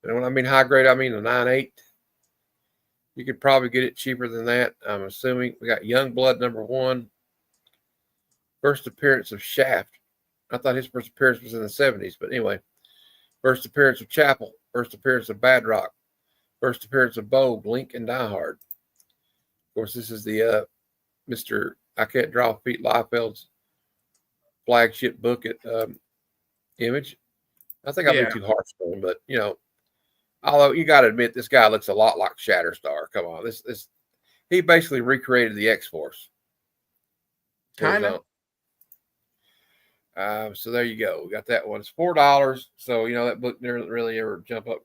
And when I mean high grade, I mean a 9.8. You could probably get it cheaper than that, I'm assuming. We got Youngblood #1. First appearance of Shaft. I thought his first appearance was in the 70s, but anyway. First appearance of Chapel. First appearance of Badrock. First appearance of Bogue, Link, and Die Hard. Of course, this is the Mr. I Can't Draw Feet Liefeld's flagship book at Image. I think I'll be too harsh on him, but, you know, although you got to admit, this guy looks a lot like Shatterstar. Come on. This he basically recreated the X-Force. Kind of. So there you go. We got that one. It's $4. So, you know, that book never really ever jump up.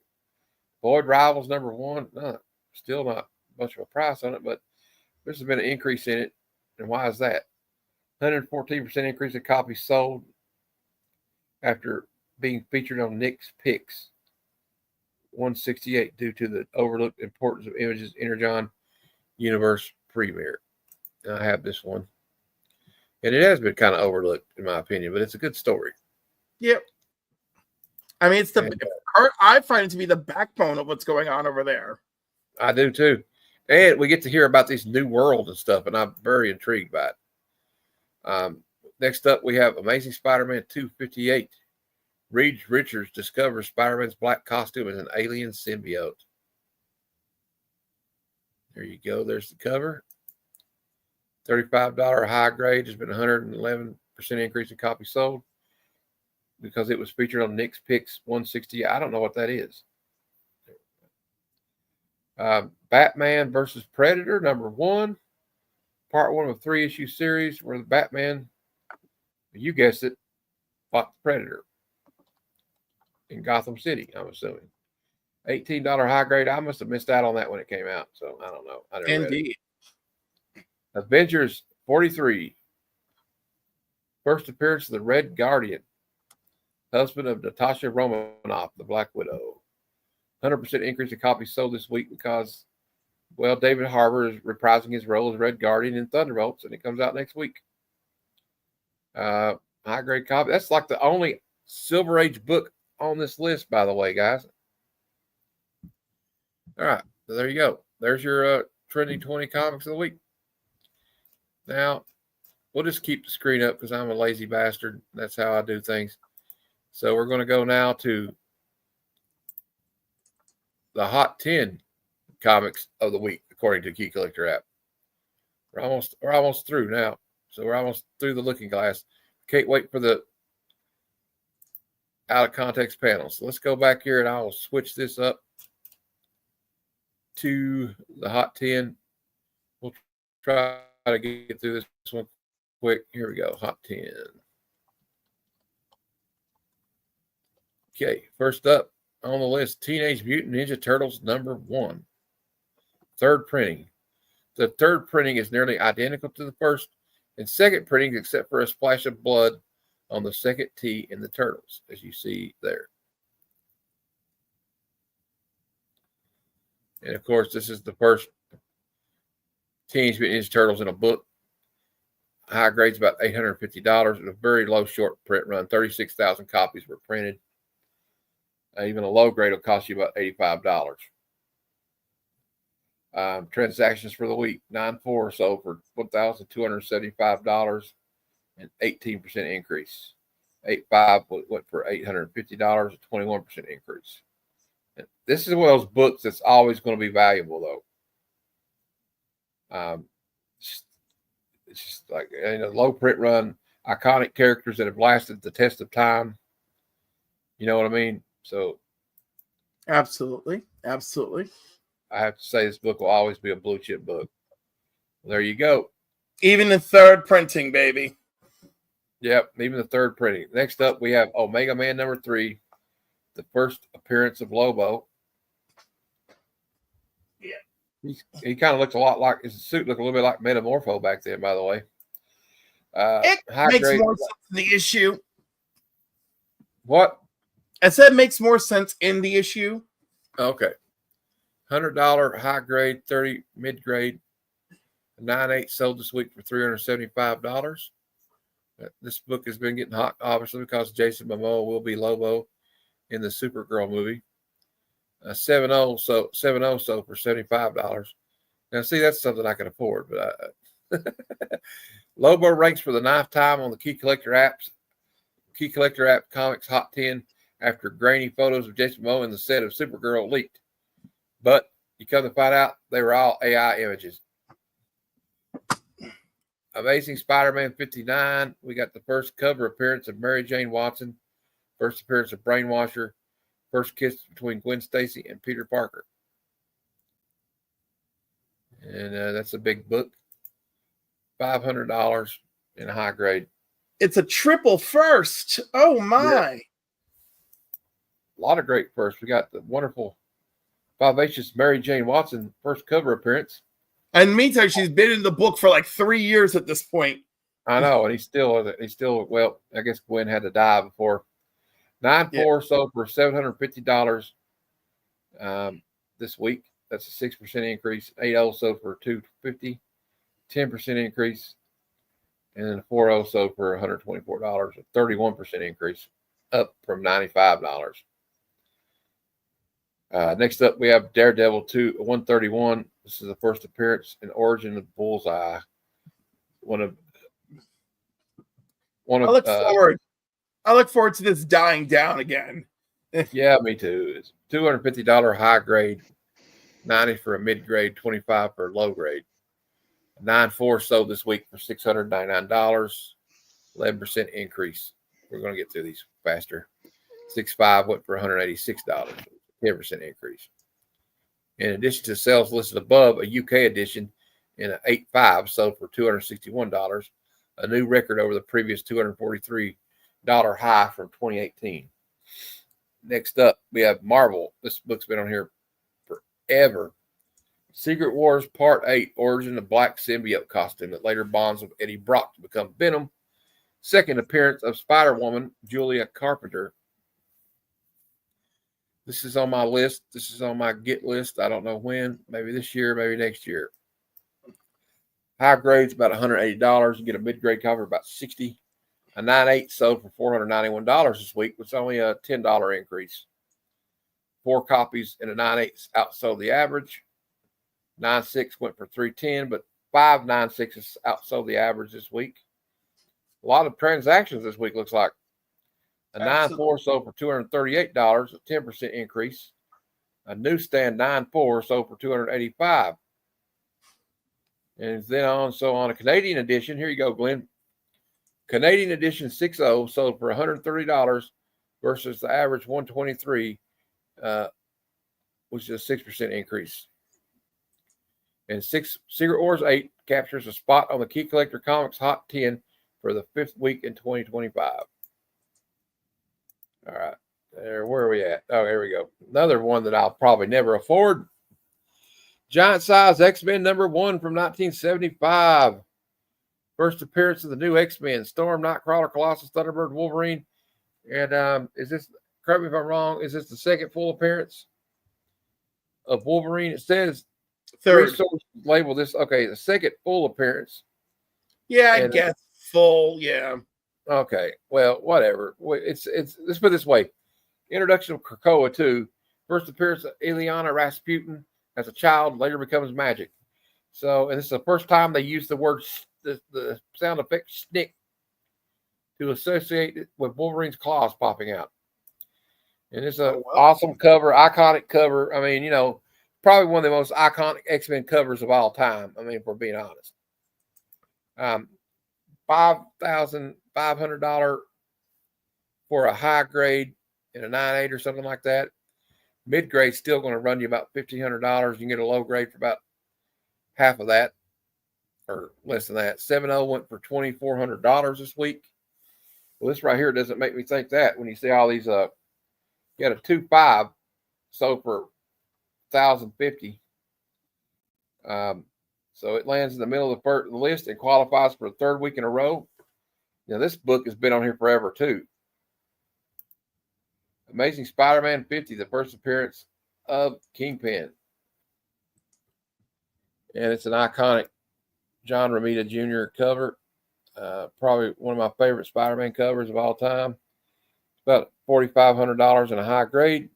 Void Rivals #1. Still not much of a price on it, but there's been an increase in it. And why is that? 114% increase in copies sold after being featured on Nick's Picks. 168 due to the overlooked importance of Image's Energon Universe premiere. I have this one. And it has been kind of overlooked, in my opinion, but it's a good story. Yep. I mean, I find it to be the backbone of what's going on over there. I do too. And we get to hear about these new worlds and stuff, and I'm very intrigued by it. Next up, we have Amazing Spider-Man 258. Reed Richards discovers Spider-Man's black costume as an alien symbiote. There you go. There's the cover. $35 high grade. There's been 111% increase in copies sold because it was featured on Nick's Picks 160. I don't know what that is. Batman versus Predator #1. Part 1 of a 3-issue series where the Batman, you guessed it, fought the Predator in Gotham City, I'm assuming. $18 high grade. I must have missed out on that when it came out, so I don't know. Indeed. Avengers 43. First appearance of the Red Guardian, husband of Natasha Romanoff, the Black Widow. 100% increase in copies sold this week because, well, David Harbour is reprising his role as Red Guardian in Thunderbolts, and it comes out next week. High grade copy. That's like the only Silver Age book on this list, by the way, guys. All right, so there you go. There's your trending 20 comics of the week. Now, we'll just keep the screen up because I'm a lazy bastard. That's how I do things. So we're going to go now to the Hot 10 comics of the week, according to Key Collector app. We're almost through now. So we're almost through the looking glass. Can't wait for the out of context panel. So let's go back here and I'll switch this up to the Hot 10. We'll try to get through this one quick. Here we go. Hot 10. Okay, first up on the list, Teenage Mutant Ninja Turtles #1. Third printing. The third printing is nearly identical to the first and second printing, except for a splash of blood on the second T in the Turtles, as you see there. And of course, this is the first Teenage Mutant Ninja Turtles in a book. High grade's about $850. It's a very low short print run. 36,000 copies were printed. Even a low grade will cost you about $85. Transactions for the week, 9.4 sold for $1,275 and 18% increase. 8.5 went for $850, a 21% increase. And this is one of those books that's always going to be valuable, though. It's just like in a low print run, iconic characters that have lasted the test of time. You know what I mean? So, absolutely. I have to say this book will always be a blue chip book. There you go. Even the third printing, baby. Yep, even the third printing. Next up, we have Omega Man number 3, the first appearance of Lobo. Yeah. He kind of looks a lot like, his suit looked a little bit like Metamorpho back then, by the way. It makes more sense in the issue. What? I said makes more sense in the issue. Okay. $100 high grade, 30 mid grade, 9/8 sold this week for $375. This book has been getting hot, obviously, because Jason Momoa will be Lobo in the Supergirl movie. 7/0 sold for $75. Now, see, that's something I can afford, but Lobo ranks for the 9th time on the Key Collector app Comics Hot 10 after grainy photos of Jason Momoa in the set of Supergirl leaked. But you come to find out they were all AI images. Amazing Spider-Man 59. We got the first cover appearance of Mary Jane Watson, first appearance of Brainwasher, first kiss between Gwen Stacy and Peter Parker. And that's a big book. $500 in a high grade. It's a triple first. Oh, my. Yeah. A lot of great firsts. We got the wonderful vivacious Mary Jane Watson first cover appearance. And meantime, she's been in the book for like 3 years at this point. I know, and he's still well, I guess Gwen had to die before. 9/4 sold for $750 this week. That's a 6% increase. 8/0 sold for $250, 10% increase. And then 4/0 sold for $124, a 31% increase, up from $95. Next up, we have Daredevil 131. This is the first appearance and origin of Bullseye. I look forward to this dying down again. Yeah, me too. It's $250 high grade, $90 for a mid grade, $25 for a low grade. 9/4 sold this week for $699, 11% increase. We're going to get through these faster. 6/5 went for $186, 10% increase. In addition to sales listed above, a UK edition in an 8/5 sold for $261, a new record over the previous $243 high from 2018. Next up, we have Marvel. This book's been on here forever. Secret Wars Part 8, Origin of Black Symbiote costume that later bonds with Eddie Brock to become Venom. Second appearance of Spider-Woman, Julia Carpenter. This is on my list. This is on my get list. I don't know when. Maybe this year, maybe next year. High grade's about $180. You get a mid-grade cover about $60. A 9/8 sold for $491 this week, which is only a $10 increase. 4 copies in a 9/8 outsold the average. 9/6 went for $310, but 5 9/6s outsold the average this week. A lot of transactions this week, looks like. A 9/4 sold for $238, a 10% increase. A newsstand 9/4 sold for $285. And then on a Canadian edition, here you go, Glenn. Canadian edition 6/0 sold for $130 versus the average $123, which is a 6% increase. And Secret Wars 8 captures a spot on the Key Collector Comics Hot 10 for the 5th week in 2025. All right. Where are we at? Oh, here we go. Another one that I'll probably never afford. Giant size X-Men #1 from 1975. First appearance of the new X-Men, Storm, Nightcrawler, Colossus, Thunderbird, Wolverine. And is this, correct me if I'm wrong, is this the second full appearance of Wolverine? It says third. Label this. Okay, the second full appearance. Yeah, I guess full, yeah. Okay, well, whatever. It's let's put it this way. Introduction of Krakoa 2. First appearance of Ileana Rasputin as a child, later becomes magic. So, and this is the first time they use the word, the sound effect snick to associate it with Wolverine's claws popping out. And it's an awesome cover, iconic cover. I mean, probably one of the most iconic X-Men covers of all time. I mean, if we're being honest. $500 for a high grade in a 9.8 or something like that. Mid grade still going to run you about $1,500. You can get a low grade for about half of that, or less than that. 7.0 went for $2,400 this week. Well, this right here doesn't make me think that when you see all these. You got a 2.5 sold for $1,050. So it lands in the middle of the list and qualifies for the third week in a row. Now, this book has been on here forever, too. Amazing Spider-Man 50, the first appearance of Kingpin. And it's an iconic John Romita Jr. cover. Probably one of my favorite Spider-Man covers of all time. About $4,500 in a high grade.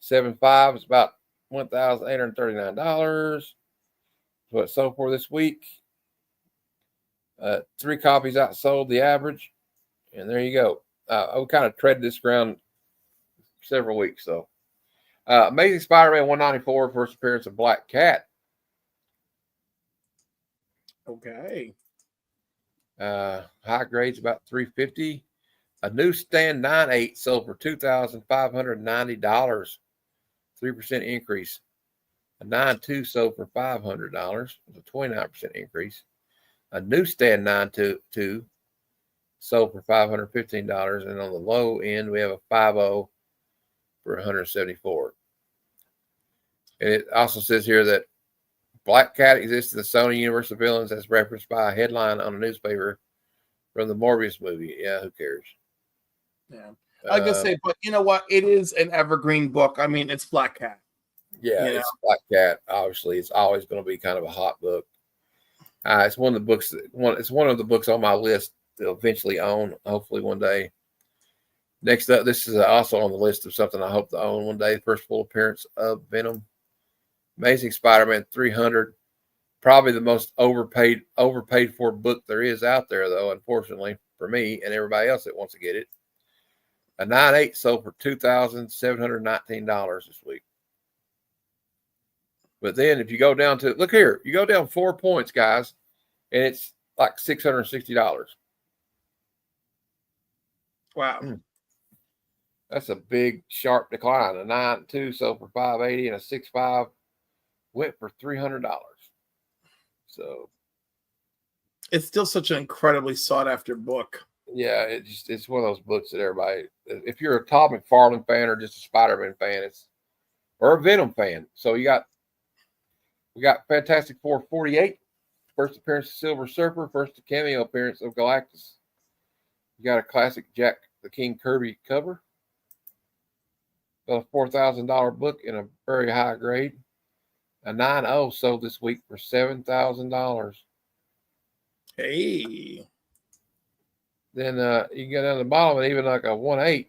7.5 is about $1,839. What it sold for this week. 3 copies outsold the average. And there you go. I kind of tread this ground several weeks. So, Amazing Spider-Man 194, first appearance of Black Cat. Okay. High grades about $350. A newsstand 9.8 sold for $2,590. 3% increase. A 9.2 sold for $500. It's a 29% increase. A newsstand 9.2 sold for $515. And on the low end, we have a 5.0 for $174. And it also says here that Black Cat exists in the Sony universe of villains as referenced by a headline on a newspaper from the Morbius movie. Yeah, who cares? Yeah. I was going to say, but you know what? It is an evergreen book. I mean, it's Black Cat. Yeah, it's Black Cat. Obviously, it's always going to be kind of a hot book. It's one of the books. It's one of the books on my list to eventually own, hopefully one day. Next up, this is also on the list of something I hope to own one day. First full appearance of Venom. Amazing Spider-Man 300. Probably the most overpaid for book there is out there, though, unfortunately, for me and everybody else that wants to get it. A 9.8 sold for $2,719 this week. But then if you go down to, look here, you go down 4 points, guys, and it's like $660. Wow. That's a big, sharp decline. A 9.2 sold for $580 and a 6.5 went for $300. So it's still such an incredibly sought after book. Yeah, it's one of those books that everybody, if you're a Todd McFarlane fan or just a Spider-Man fan, or a Venom fan. So we got Fantastic Four 48, first appearance of Silver Surfer, first cameo appearance of Galactus. You got a classic Jack the King Kirby cover. Got a $4,000 book in a very high grade. A 9.0 sold this week for $7,000. Hey. Then you can go down to the bottom and even like a 1.8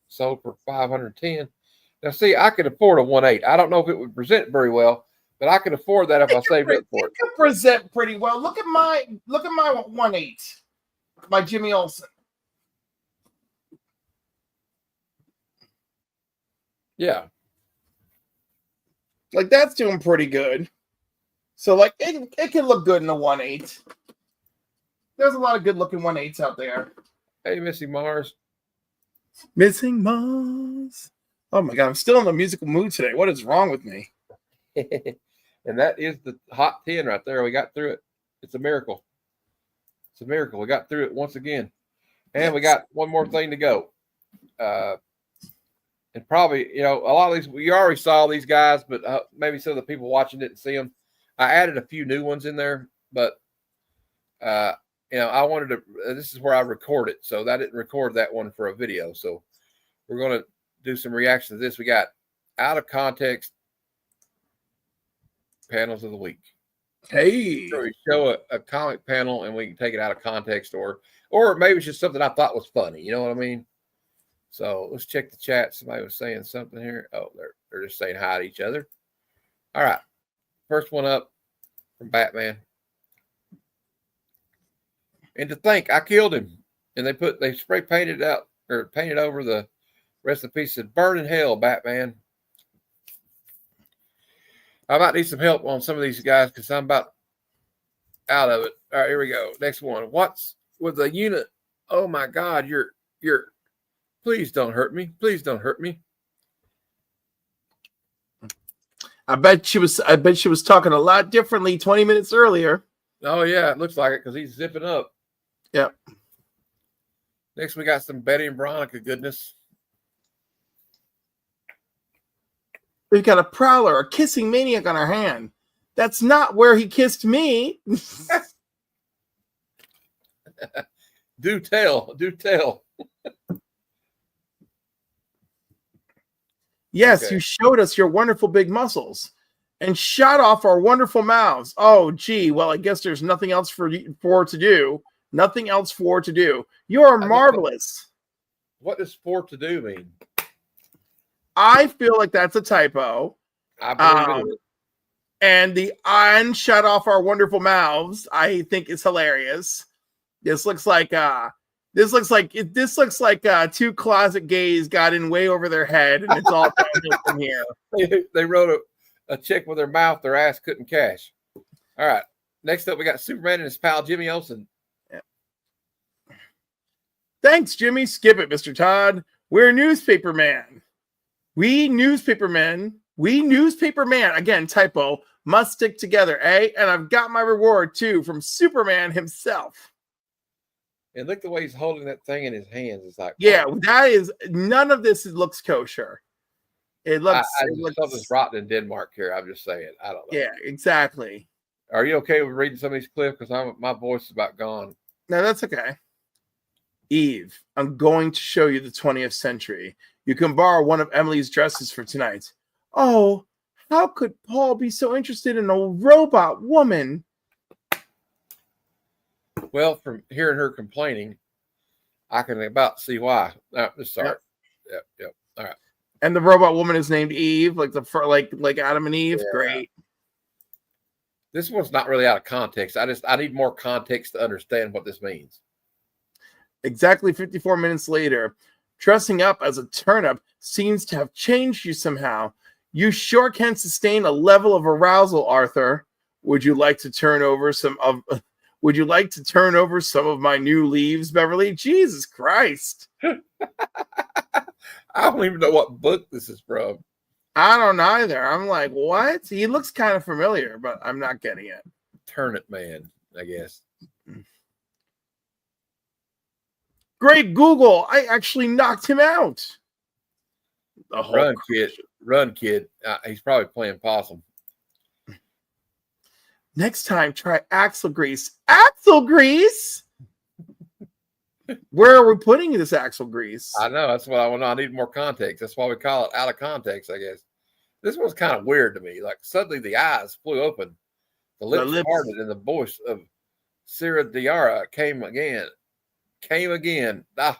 sold for $510. Now, see, I could afford a 1.8. I don't know if it would present very well, but I could afford that if I saved up for it. It could present pretty well. Look at my 1.8 by Jimmy Olsen. Yeah. Like, that's doing pretty good. So, like, it can look good in a 1.8. There's a lot of good-looking 1.8s out there. Hey, Missing Mars. Missing Mars. Oh, my God. I'm still in the musical mood today. What is wrong with me? And that is the hot 10 right there. We got through it. It's a miracle. It's a miracle. We got through it once again. And we got one more thing to go. And probably, you know, a lot of these, we already saw these guys, but maybe some of the people watching didn't see them. I added a few new ones in there, but, you know, I wanted to, this is where I record it. So I didn't record that one for a video. So we're going to do some reactions to this. We got out of context panels of the week. Hey. So we show a comic panel and we can take it out of context, or maybe it's just something I thought was funny. You know what I mean? So let's check the chat. Somebody was saying something here. Oh, they're just saying hi to each other. All right. First one up from Batman. And to think I killed him. And they spray painted out or painted over the rest of the piece. Said, burn in hell, Batman. I might need some help on some of these guys because I'm about out of it. All right, here we go. Next one. What's with a unit. Oh my God, you're. Please don't hurt me. Please don't hurt me. I bet she was talking a lot differently 20 minutes earlier. Oh yeah, it looks like it because he's zipping up. Yep. Next, we got some Betty and Veronica goodness. We've got a prowler, a kissing maniac on our hand. That's not where he kissed me. Do tell. Yes, okay. You showed us your wonderful big muscles and shot off our wonderful mouths. Oh, gee. Well, I guess there's nothing else for to do. Nothing else for to do. You are marvelous. What does for to do mean? I feel like that's a typo. I believe it is. And the "on" shut off our wonderful mouths, I think is hilarious. This looks like two closet gays got in way over their head, and it's all downhill from here. They wrote a check with their mouth their ass couldn't cash. All right. Next up, we got Superman and his pal Jimmy Olsen. Yeah. Thanks, Jimmy. Skip it, Mr. Todd. We're newspaper man. We newspaper man. Again, typo. Must stick together, eh? And I've got my reward too from Superman himself. And look the way he's holding that thing in his hands. It's like, yeah, that is none of this looks kosher. It looks. Something's rotten in Denmark here. I'm just saying. I don't know. Yeah, exactly. Are you okay with reading some of these clips? Because my voice is about gone. No, that's okay. Eve, I'm going to show you the 20th century. You can borrow one of Emily's dresses for tonight. Oh, how could Paul be so interested in a robot woman? Well, from hearing her complaining, I can about see why. Just start. Yep. All right. And the robot woman is named Eve, like Adam and Eve. Yeah. Great. This one's not really out of context. I need more context to understand what this means. Exactly 54 minutes later, dressing up as a turnip seems to have changed you somehow. You sure can sustain a level of arousal, Arthur. Would you like to turn over some of my new leaves, Beverly? Jesus Christ. I don't even know what book this is from. I don't either. I'm like, what? He looks kind of familiar, but I'm not getting it. Turnip Man, I guess. Great Google. I actually knocked him out. Run, kid. He's probably playing possum. Next time, try axle grease. Axle grease? Where are we putting this axle grease? I know. That's what I want to know. I need more context. That's why we call it out of context, I guess. This one's kind of weird to me. Like, suddenly the eyes flew open. The lips parted, and the voice of Sarah Diarra came again. No.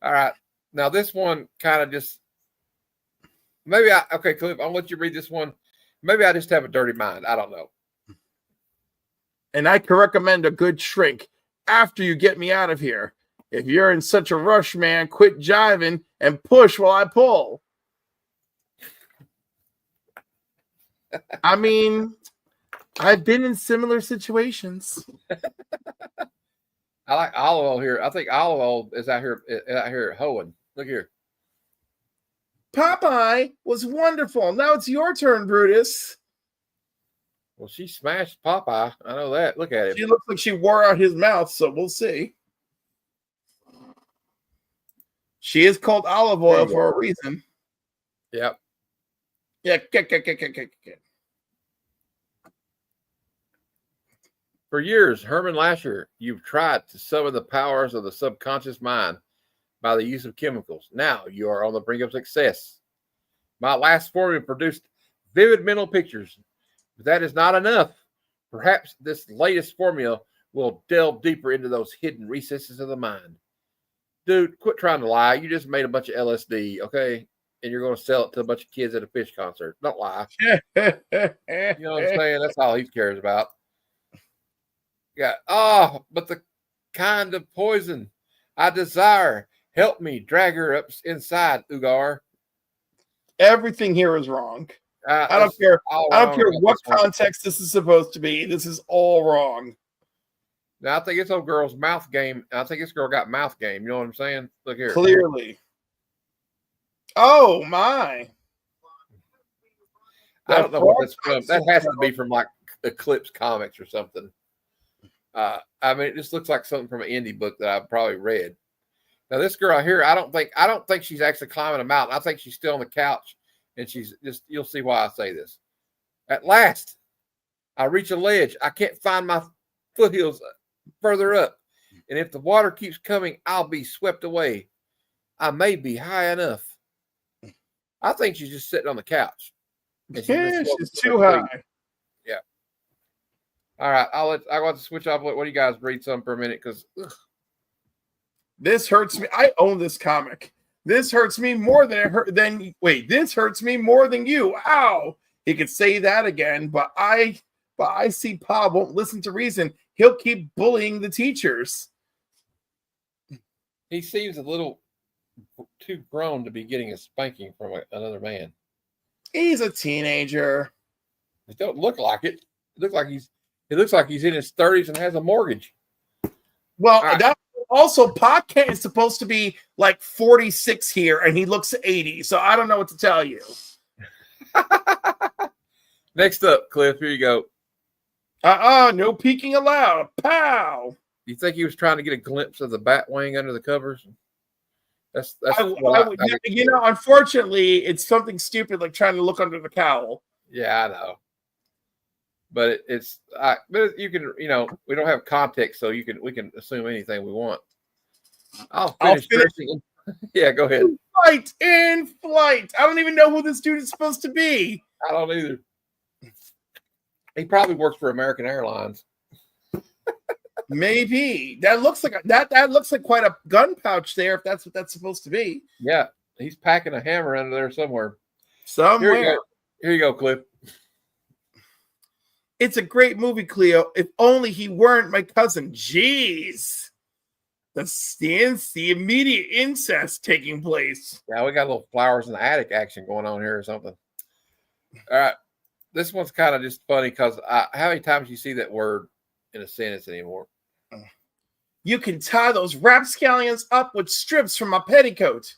All right. Now, this one kind of just... Okay, Cliff, I'll let you read this one. Maybe I just have a dirty mind. I don't know. And I can recommend a good shrink after you get me out of here. If you're in such a rush, man, quit jiving and push while I pull. I mean, I've been in similar situations. I like olive oil here. I think olive oil is out here hoeing. Look here. Popeye was wonderful. Now it's your turn, Brutus. Well, she smashed Popeye. I know that. Look at him. She looks like she wore out his mouth, so we'll see. She is called olive oil for a reason. Yep. Yeah. For years, Herman Lasher, you've tried to summon the powers of the subconscious mind by the use of chemicals. Now you are on the brink of success. My last formula produced vivid mental pictures, but that is not enough. Perhaps this latest formula will delve deeper into those hidden recesses of the mind. Dude, quit trying to lie. You just made a bunch of LSD, okay? And you're going to sell it to a bunch of kids at a fish concert. Don't lie. You know what I'm saying? That's all he cares about. But the kind of poison I desire. Help me drag her up inside, Ugar. Everything here is wrong. I don't care. I don't care what context this is supposed to be. This is all wrong. Now, I think it's old girl's mouth game. I think this girl got mouth game. You know what I'm saying? Look here. Clearly. Oh, my. I don't know what that's from. That has to be from like Eclipse Comics or something. I mean, it just looks like something from an indie book that I've probably read. Now, this girl here, I don't think she's actually climbing a mountain. I think she's still on the couch, and she's just. You'll see why I say this. At last, I reach a ledge. I can't find my foothills further up, and if the water keeps coming, I'll be swept away. I may be high enough. I think she's just sitting on the couch. Yeah, she's too high. Yeah. All right, I want to switch off. What do you guys read some for a minute? Because this hurts me. I own this comic. This hurts me more than it hurt. This hurts me more than you. Ow! He could say that again, but I see Pa won't listen to reason. He'll keep bullying the teachers. He seems a little too grown to be getting a spanking from another man. He's a teenager. It don't look like it. It looks like he's in his 30s and has a mortgage. Well, right. That also Pa is supposed to be like 46 here, and he looks 80. So I don't know what to tell you. Next up, Cliff. Here you go. No peeking allowed. Pow. You think he was trying to get a glimpse of the bat wing under the covers? That's unfortunately, it's something stupid like trying to look under the cowl. Yeah, I know. But but you can, we don't have context, so we can assume anything we want. I'll finish. Yeah, go ahead. In flight. I don't even know who this dude is supposed to be. I don't either. He probably works for American Airlines. Maybe that looks like that looks like quite a gun pouch there. If that's what that's supposed to be. Yeah, he's packing a hammer under there somewhere. Here you go, Cliff. It's a great movie, Cleo. If only he weren't my cousin. Jeez, the immediate incest taking place. Yeah, we got a little flowers in the attic action going on here or something. All right, this one's kind of just funny because how many times you see that word in a sentence anymore? You can tie those rapscallions up with strips from my petticoat.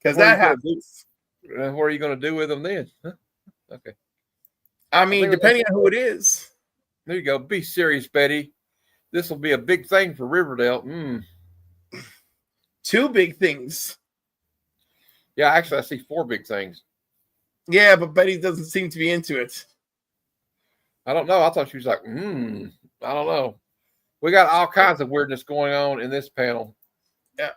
Because that happens. What are you going to do with them then? Huh? Okay. I mean, depending on who it is. There you go. Be serious, Betty. This will be a big thing for Riverdale. 2 big things. Yeah, actually, I see 4 big things. Yeah, but Betty doesn't seem to be into it. I don't know. I thought she was like, I don't know. We got all kinds of weirdness going on in this panel. Yeah.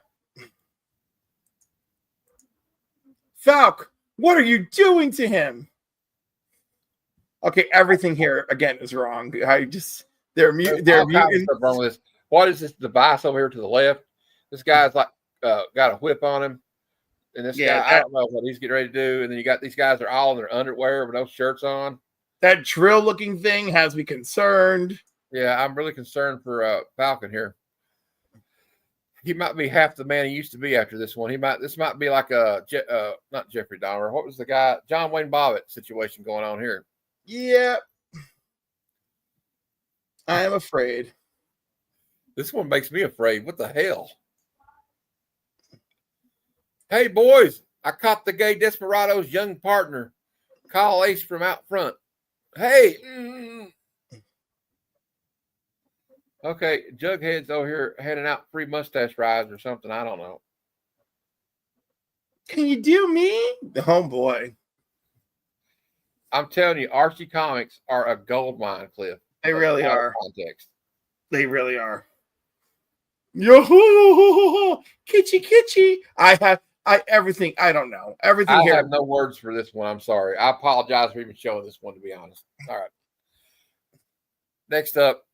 Falk, what are you doing to him? Okay, everything here again is wrong. They're mutant. Wrong with this. What is this device over here to the left? This guy's like got a whip on him, and this guy, I don't know what he's getting ready to do. And then you got these guys are all in their underwear with no shirts on. That drill-looking thing has me concerned. Yeah, I'm really concerned for Falcon here. He might be half the man he used to be after this one. This might be like not Jeffrey Dahmer. What was the guy? John Wayne Bobbitt situation going on here. Yeah. I am afraid. This one makes me afraid. What the hell? Hey, boys, I caught the gay desperado's young partner. Call Ace from out front. Hey. Okay, Jughead's over here handing out free mustache rides or something. I don't know. Can you do me? Oh, boy. I'm telling you, Archie comics are a gold mine, Cliff. They really are. Context. They really are. Yo, kitschy. Everything. I don't know. Everything I here. have no words for this one. I'm sorry. I apologize for even showing this one, to be honest. All right. Next up.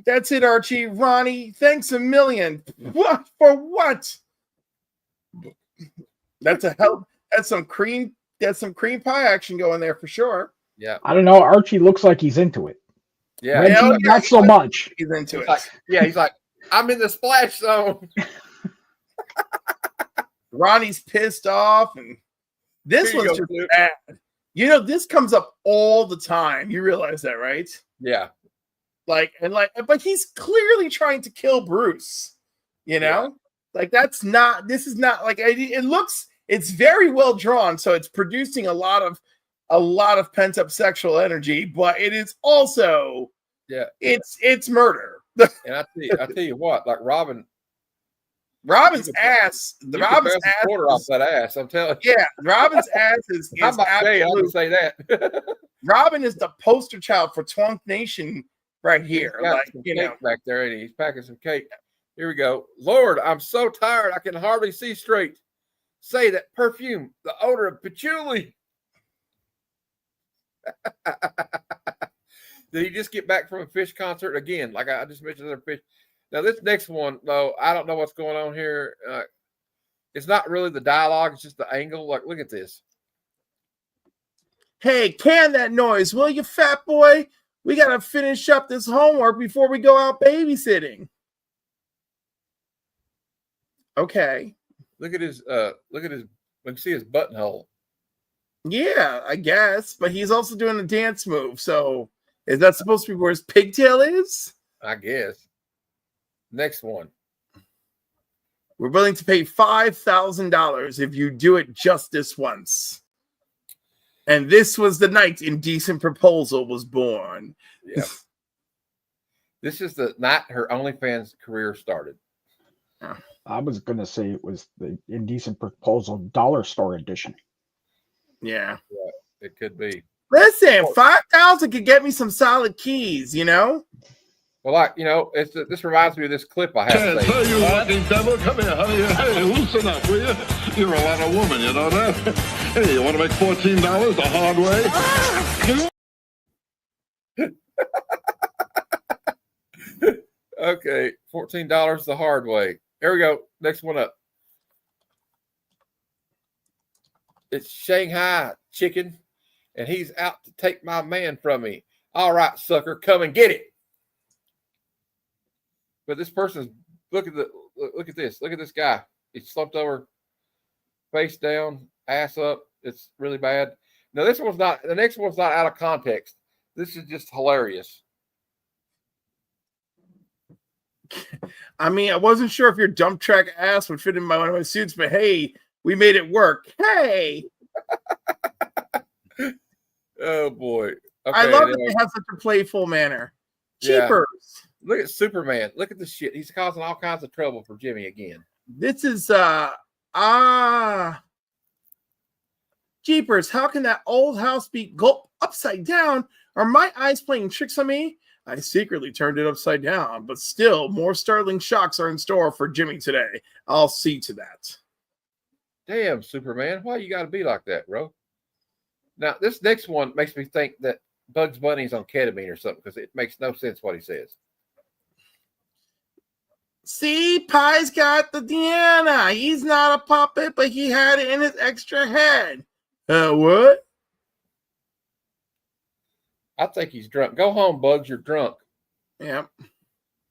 That's it, Archie. Ronnie, thanks a million. What? For what? That's some cream pie action going there for sure. Yeah. I don't know. Archie looks like he's into it. Yeah. Reggie, not so much. He's into it. He's like, I'm in the splash zone. Ronnie's pissed off, and this one's just bad. You know, this comes up all the time. You realize that, right? Yeah. But he's clearly trying to kill Bruce. You know, this is not like it's very well drawn, so it's producing a lot of pent up sexual energy, but it is also it's murder. And I tell you what, like Robin's ass, quarter off that ass. I'm telling you. Yeah, Robin's ass is I would say that. Robin is the poster child for Twunk Nation right here. Like, you know, back there, and he's packing some cake. Here we go. Lord, I'm so tired I can hardly see straight. Say that perfume, the odor of patchouli. Did he just get back from a Fish concert again? Like I just mentioned, other Fish. Now this next one, though, I don't know what's going on here. It's not really the dialogue; it's just the angle. Like, look at this. Hey, can that noise, will you, fat boy? We gotta finish up this homework before we go out babysitting. Okay. Look at his. We can see his buttonhole. Yeah, I guess, but he's also doing a dance move. So, is that supposed to be where his pigtail is? I guess. Next one. We're willing to pay $5,000 if you do it just this once. And this was the night Indecent Proposal was born. Yeah. This is the night her OnlyFans career started. I was going to say it was the Indecent Proposal Dollar Store edition. Yeah. It could be. Listen, 5,000 could get me some solid keys, you know? Well, like, you know, this reminds me of this clip I have. Tell you fucking devil, come here, honey. Hey, loosen up, will you? You're a lot of woman, you know that? Hey, you want to make $14 the hard way? Okay, $14 the hard way. Here we go. Next one up. It's Shanghai Chicken, and he's out to take my man from me. All right, sucker, come and get it. But this person's look at this. Look at this guy. He's slumped over, face down, ass up. It's really bad. Now the next one's not out of context. This is just hilarious. I mean, I wasn't sure if your dump truck ass would fit in one of my suits, but hey, we made it work. Hey. Oh boy. Okay, I love that they have such a playful manner. Cheapers. Yeah. Look at Superman. Look at this shit. He's causing all kinds of trouble for Jimmy again. This is Jeepers, how can that old house be gulped upside down? Are my eyes playing tricks on me? I secretly turned it upside down, but still more startling shocks are in store for Jimmy today. I'll see to that. Damn, Superman. Why you gotta be like that, bro? Now, this next one makes me think that Bugs Bunny's on ketamine or something, because it makes no sense what he says. See, Pie's got the Deanna. He's not a puppet, but he had it in his extra head. What? I think he's drunk. Go home, Bugs. You're drunk. Yeah.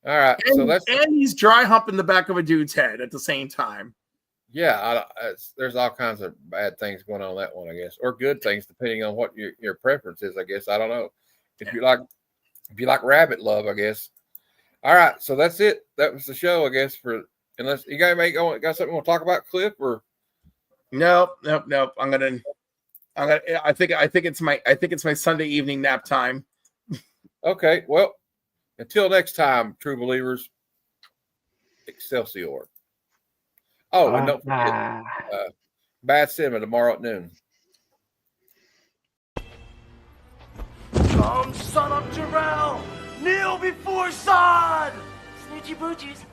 All right. And he's dry humping the back of a dude's head at the same time. Yeah, there's all kinds of bad things going on that one, I guess, or good things depending on what your preference is. I guess I don't know. If you like rabbit love, I guess. All right, so that's it. That was the show, I guess. Unless you guys got something you want to talk about, Cliff, or nope. I think it's my Sunday evening nap time. Okay, well, until next time, true believers, Excelsior. Oh, and don't forget Bad Cinema tomorrow at noon. Come, son of Jarrell! Kneel before Sod! Snitchy boochies.